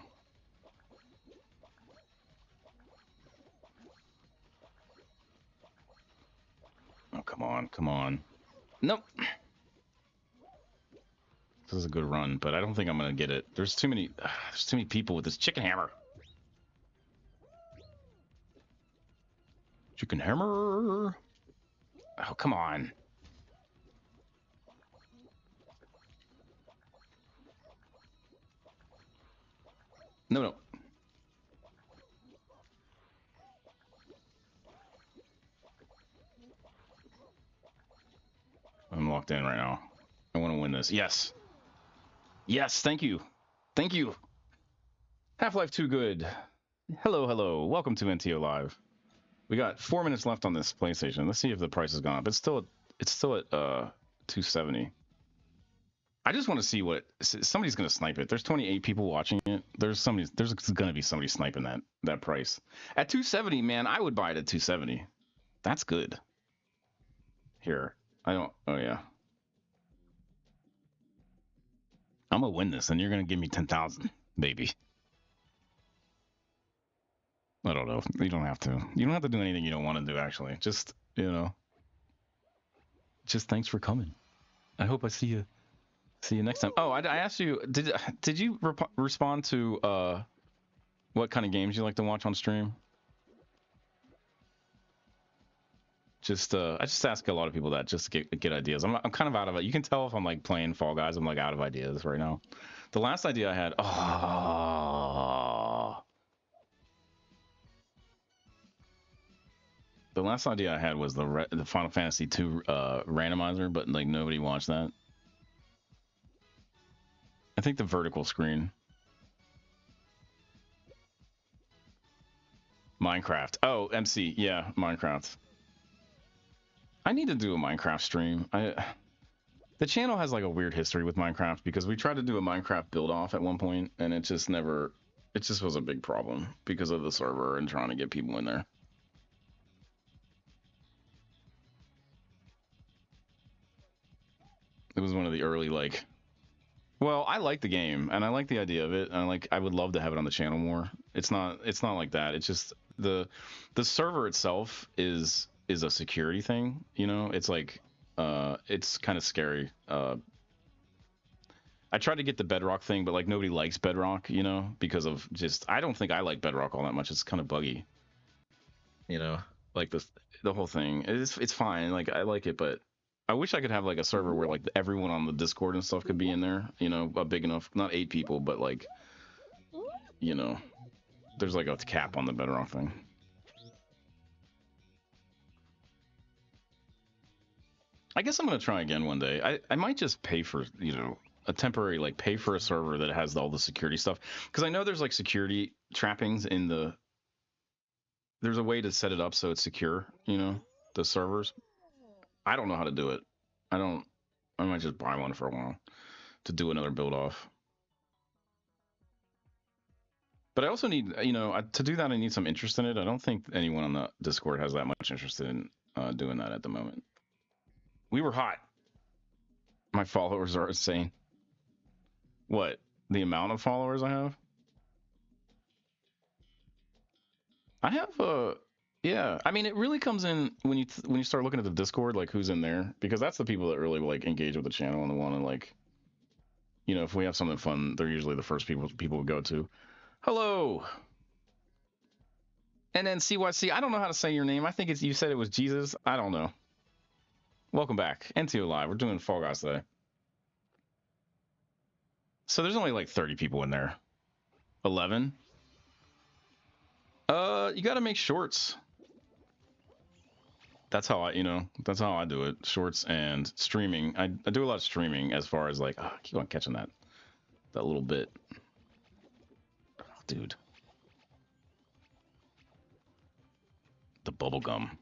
Oh come on, come on. Nope. This is a good run, but I don't think I'm gonna get it. There's too many people with this chicken hammer. Chicken hammer. Oh, come on. No, no. I'm locked in right now. I want to win this. Yes. Yes, thank you. Thank you. Half-Life 2 good. Hello, hello. Welcome to NTO Live. We got 4 minutes left on this PlayStation. Let's see if the price has gone up. It's still at 270. I just want to see what somebody's going to snipe it. There's 28 people watching it. There's going to be somebody sniping that price. At 270, man, I would buy it at 270. That's good. Here. I don't Oh yeah. I'm going to win this and you're going to give me 10,000, baby. I don't know. You don't have to. You don't have to do anything you don't want to do actually. Just thanks for coming. I hope I see you next time. Oh, I asked you. Did you respond to what kind of games you like to watch on stream? I just ask a lot of people that just to get ideas. I'm kind of out of it. You can tell if I'm like playing Fall Guys. I'm like out of ideas right now. The last idea I had. The last idea I had was the Final Fantasy 2 randomizer, but like nobody watched that. I think the vertical screen. Minecraft. Oh, MC. Yeah, Minecraft. I need to do a Minecraft stream. The channel has like a weird history with Minecraft because we tried to do a Minecraft build off at one point and it just was a big problem because of the server and trying to get people in there. It was one of the early well, I like the game and I like the idea of it and I would love to have it on the channel more. It's not like that. It's just the server itself is a security thing, It's like it's kind of scary. I tried to get the Bedrock thing, but like nobody likes Bedrock, you know, because of just I don't think I like Bedrock all that much. It's kind of buggy, you know, like the whole thing. It's fine. Like I like it, but I wish I could have like a server where like everyone on the Discord and stuff could be in there, you know, a big enough, not 8 people, but like, you know, there's like a cap on the Bedrock thing. I guess I'm gonna try again one day. I might just pay for, you know, a temporary, like pay for a server that has all the security stuff, because I know there's like security trappings in the. There's a way to set it up so it's secure, you know, the servers. I don't know how to do it. I don't. I might just buy one for a while to do another build off. But I also need, you know, to do that, I need some interest in it. I don't think anyone on the Discord has that much interest in doing that at the moment. We were hot. My followers are insane. What? The amount of followers I have? I have yeah. I mean, it really comes in when you start looking at the Discord, like who's in there, because that's the people that really like engage with the channel and want to like, you know, if we have something fun, they're usually the first people would go to. Hello. And then CYC, I don't know how to say your name. I think it's you said it was Jesus. I don't know. Welcome back. NTO Live. We're doing Fall Guys today. So there's only like 30 people in there. 11. You got to make shorts. That's how that's how I do it. Shorts and streaming. I do a lot of streaming as far as like, I keep on catching that little bit. Oh, dude. The bubble gum.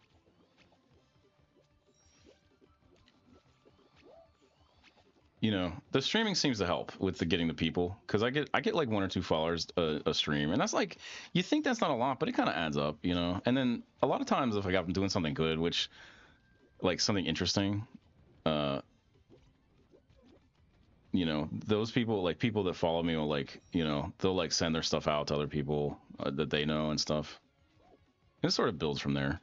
You know, the streaming seems to help with getting the people, because I get like 1 or 2 followers a stream, and that's like, you think that's not a lot, but it kind of adds up, you know. And then a lot of times if like I'm doing something good, which like something interesting, you know, those people, like people that follow me will like, you know, they'll like send their stuff out to other people that they know and stuff. It sort of builds from there.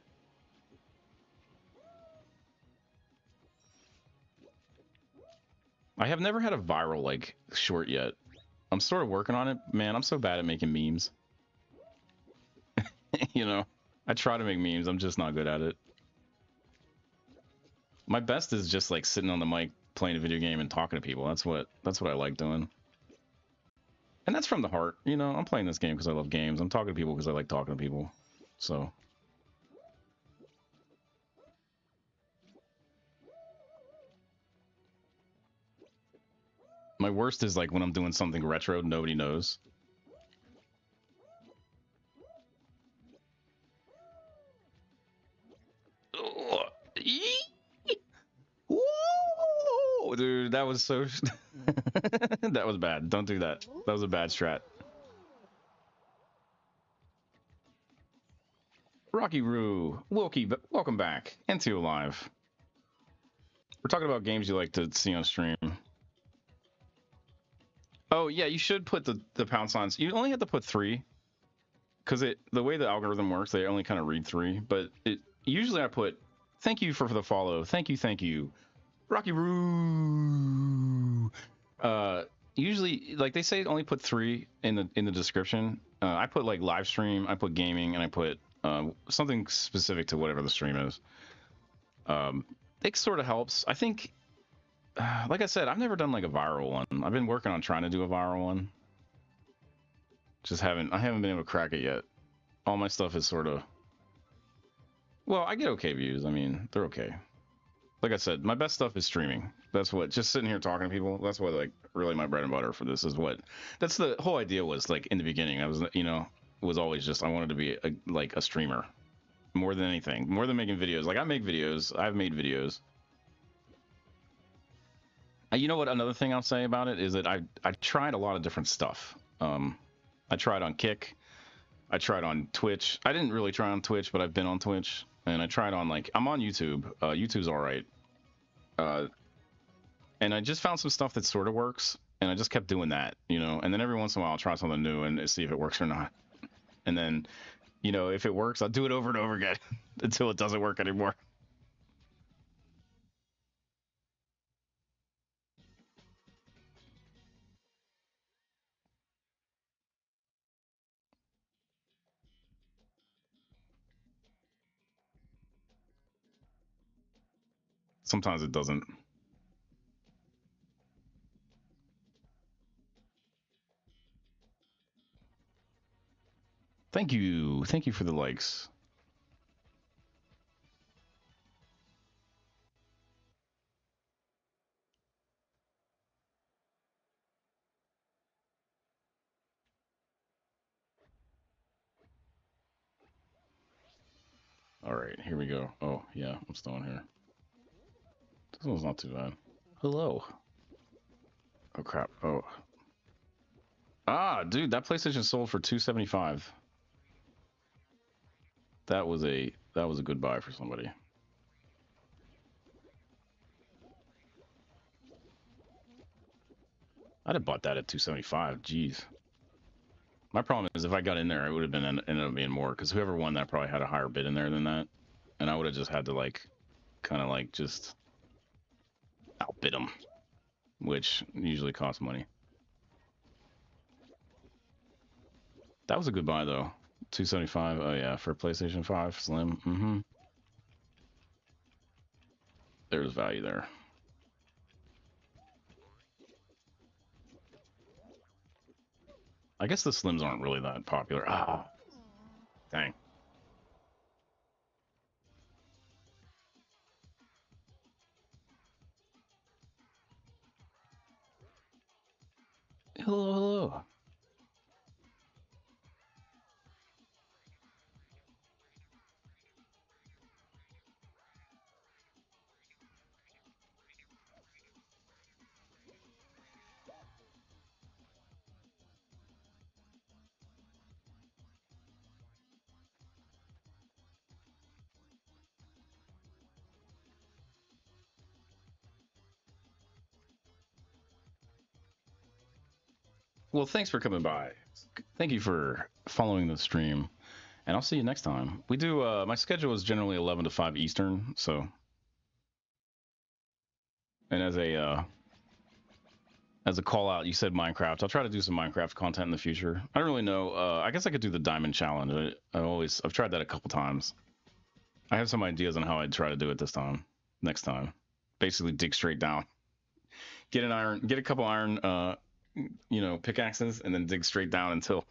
I have never had a viral like short yet. I'm sort of working on it, man. I'm so bad at making memes. You know, I try to make memes. I'm just not good at it. My best is just like sitting on the mic, playing a video game and talking to people. That's what I like doing. And that's from the heart. You know, I'm playing this game because I love games. I'm talking to people because I like talking to people. So. My worst is like when I'm doing something retro nobody knows. Whoa, dude, that was so that was bad. Don't do that. That was a bad strat. Rocky Roo, Wilkie, welcome back. NTO Live. We're talking about games you like to see on stream. Oh yeah, you should put the pound signs. You only have to put 3, because the way the algorithm works, they only kind of read 3. But usually I put thank you for the follow. Thank you, Rocky Roo. Usually, like they say, only put 3 in the description. I put like live stream, I put gaming, and I put something specific to whatever the stream is. It sort of helps. I think, like I said, I've never done like a viral one. I've been working on trying to do a viral one. I haven't been able to crack it yet. All my stuff is sort of, well, I get okay views. I mean, they're okay. Like I said, my best stuff is streaming. That's what, just sitting here talking to people. That's what like really my bread and butter for this is that's the whole idea was like in the beginning. I was, you know, was always just, I wanted to be like a streamer more than anything, more than making videos. Like I make videos. I've made videos. You know what? Another thing I'll say about it is that I tried a lot of different stuff. I tried on Kick. I tried on Twitch. I didn't really try on Twitch, but I've been on Twitch. And I tried on like, I'm on YouTube. YouTube's all right. And I just found some stuff that sort of works. And I just kept doing that, you know. And then every once in a while I'll try something new and see if it works or not. And then, you know, if it works, I'll do it over and over again until it doesn't work anymore. Sometimes it doesn't. Thank you for the likes. All right, here we go. Oh yeah, I'm still in here. This one's not too bad. Hello. Oh crap. Oh. Ah, dude, that PlayStation sold for 275. That was a good buy for somebody. I'd have bought that at 275. Jeez. My problem is if I got in there, it would have been ended up being more because whoever won that probably had a higher bid in there than that, and I would have just had to like, kind of like just outbid them, which usually costs money. That was a good buy though. 275. Oh yeah, for a PlayStation 5 Slim. There's value there. I guess the Slims aren't really that popular. Ah, dang. Hello, hello. Well, thanks for coming by. Thank you for following the stream, and I'll see you next time. We do. My schedule is generally 11 to 5 Eastern, so. And as a call out, you said Minecraft. I'll try to do some Minecraft content in the future. I don't really know. I guess I could do the Diamond Challenge. I've tried that a couple times. I have some ideas on how I'd try to do it this time. Next time, basically dig straight down, get a couple iron, pickaxes, and then dig straight down until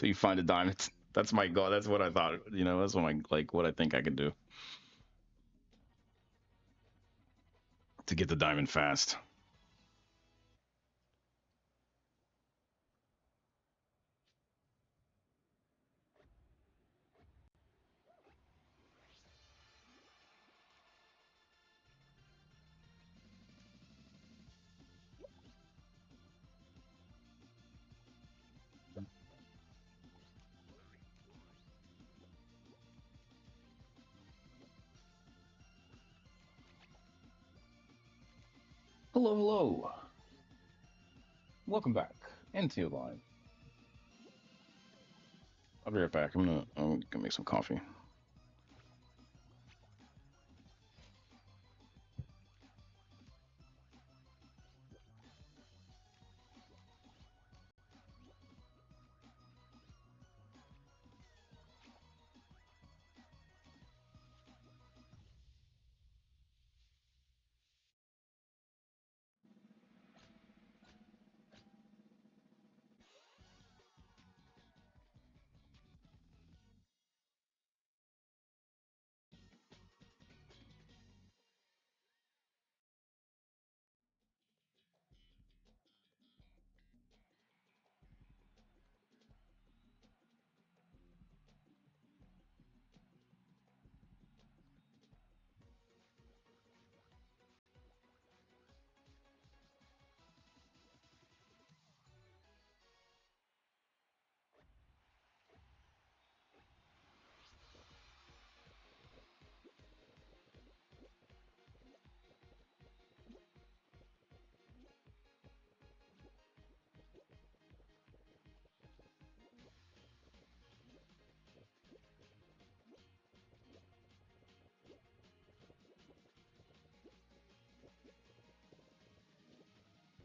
you find a diamond. That's my goal. That's what I thought. That's what I think I could do to get the diamond fast. Hello, hello. Welcome back into your line. I'll be right back. I'm gonna make some coffee.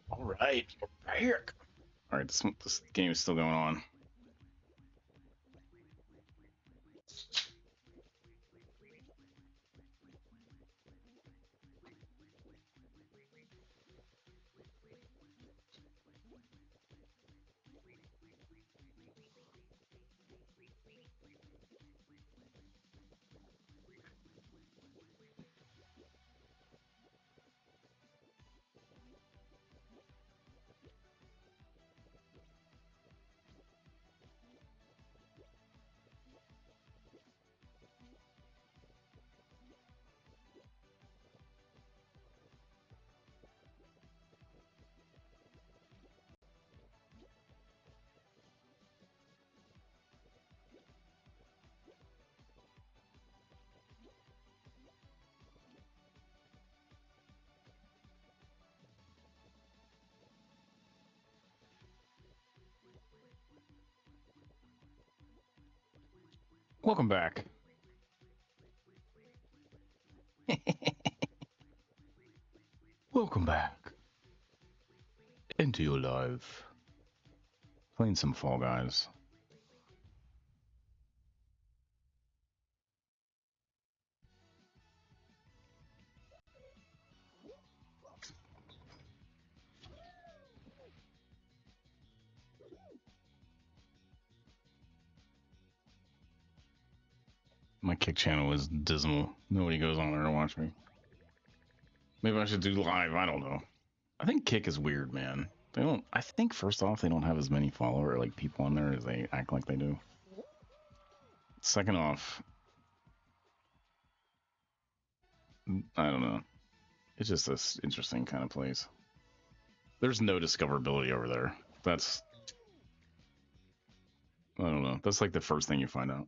All right, right here. All right, this game is still going on. Welcome back. Welcome back into your life. Playing some Fall Guys. My Kick channel is dismal. Nobody goes on there to watch me. Maybe I should do live. I don't know. I think Kick is weird, man. They don't. I think first off, they don't have as many follower like people on there as they act like they do. Second off, I don't know. It's just this interesting kind of place. There's no discoverability over there. That's, I don't know. That's like the first thing you find out.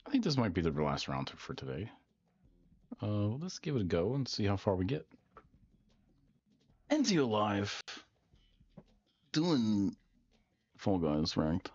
I think this might be the last round for today. Let's give it a go and see how far we get. Enzio Live. Doing Fall Guys Ranked.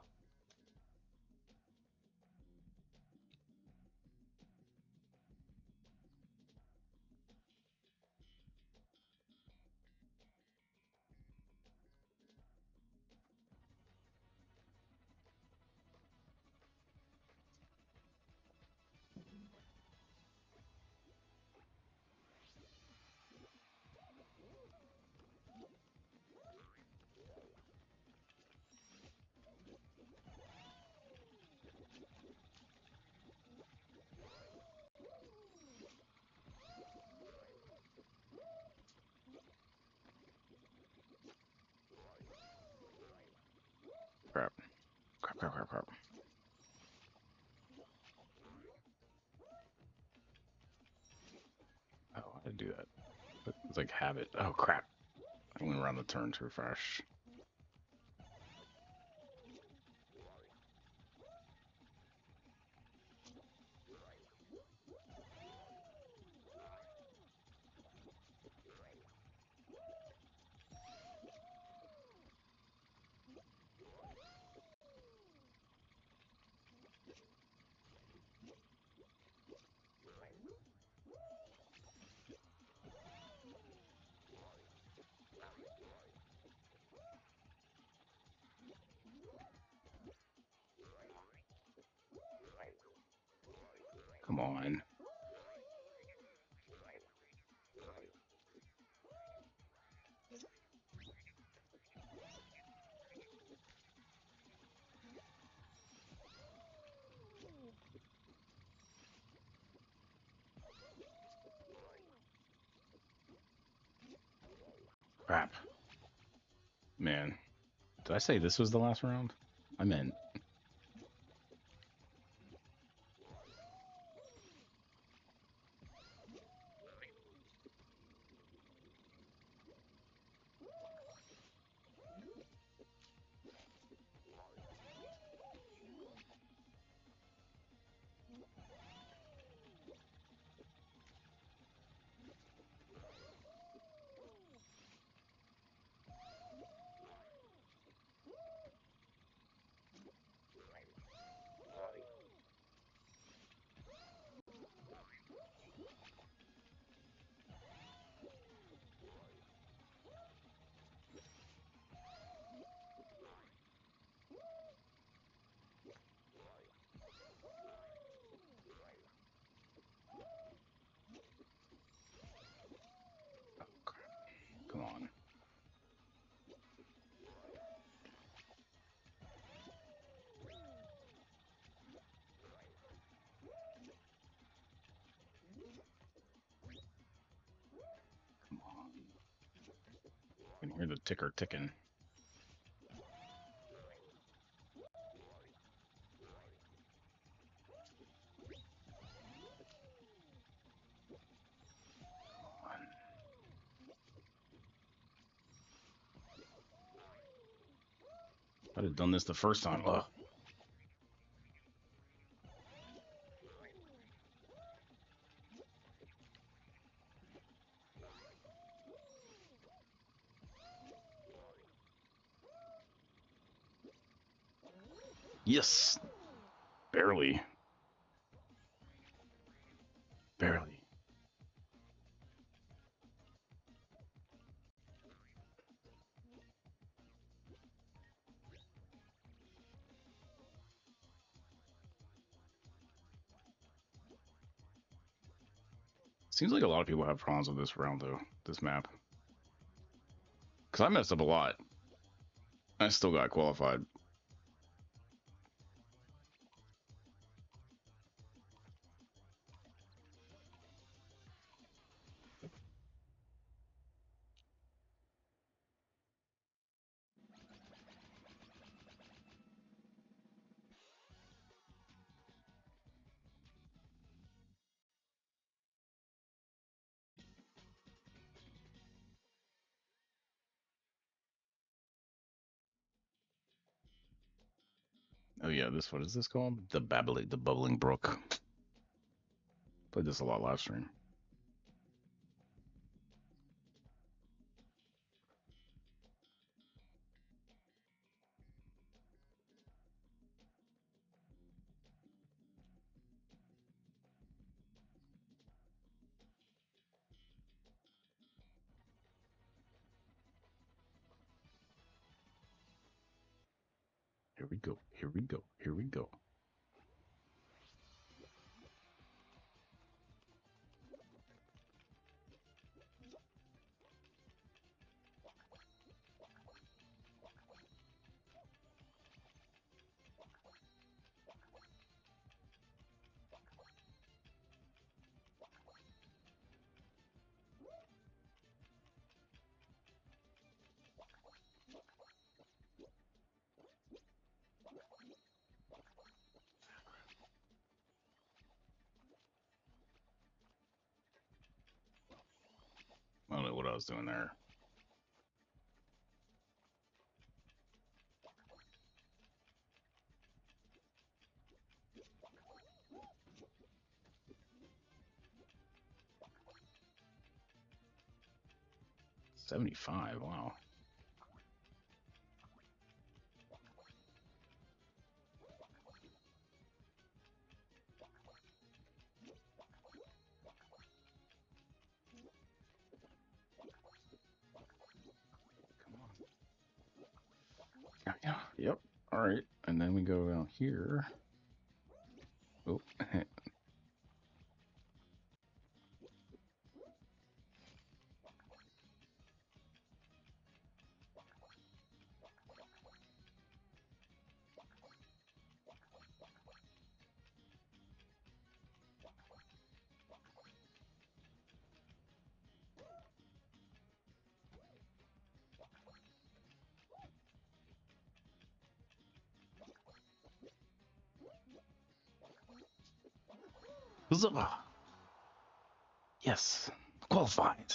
Crap. Crap. Oh, I did do that. It's like habit. Oh, crap. I went around the turn too fast. Come on. Crap. Man. Did I say this was the last round? I meant. Come on. Come on. I can hear the ticker ticking. I'd have done this the first time. Ugh. Yes. Barely. Barely. Seems like a lot of people have problems with this round, though. This map. Because I messed up a lot. I still got qualified. Oh yeah, what is this called? The Bubbling Brook. Played this a lot last stream. Here we go. Here we go. Here we go. I don't know what I was doing there. $75. Wow. Come on. Yeah. Yep. All right. And then we go down here. Oh. Huzzah! Yes. Qualified.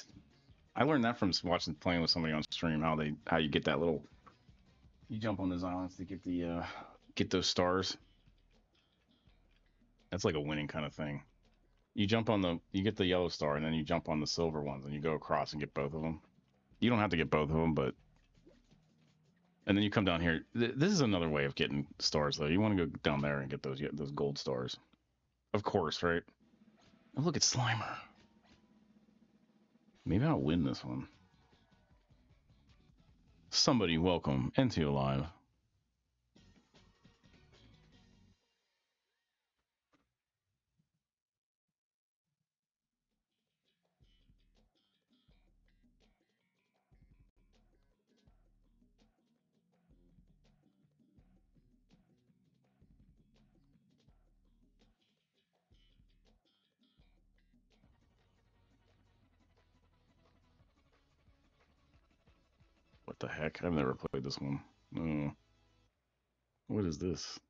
I learned that from playing with somebody on stream. How you get that little. You jump on those islands to get those stars. That's like a winning kind of thing. You get the yellow star, and then you jump on the silver ones, and you go across and get both of them. You don't have to get both of them, but and then you come down here. This is another way of getting stars, though. You want to go down there and get those gold stars, of course, right? Oh, look, it's Slimer. Maybe I'll win this one. Somebody welcome into live. What the heck? I've never played this one. Oh, what is this?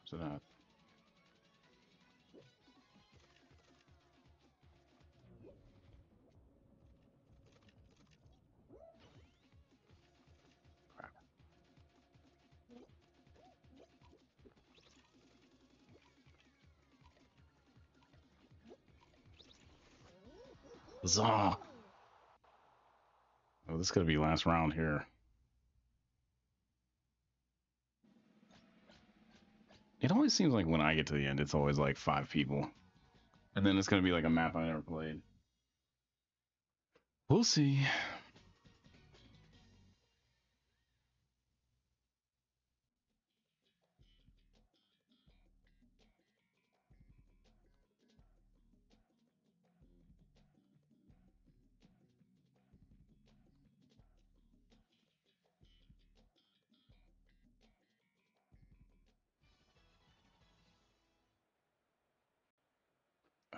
Where's it at? Crap. Huzzah! Oh, this is gonna be last round here. It always seems like when I get to the end, it's always like 5 people. And then it's gonna be like a map I never played. We'll see.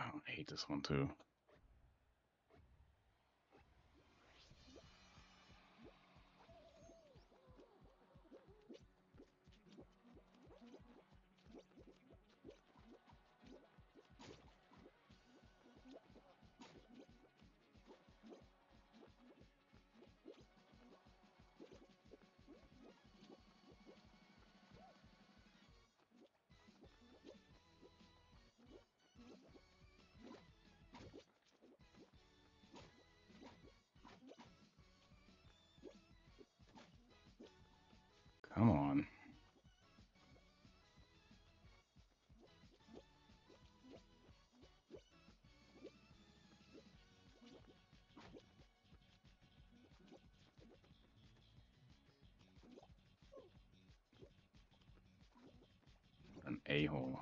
Oh, I hate this one too. Come on. An a-hole.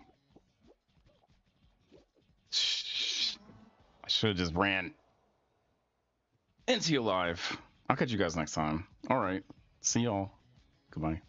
I should have just ran into you live. I'll catch you guys next time. All right. See y'all. Goodbye.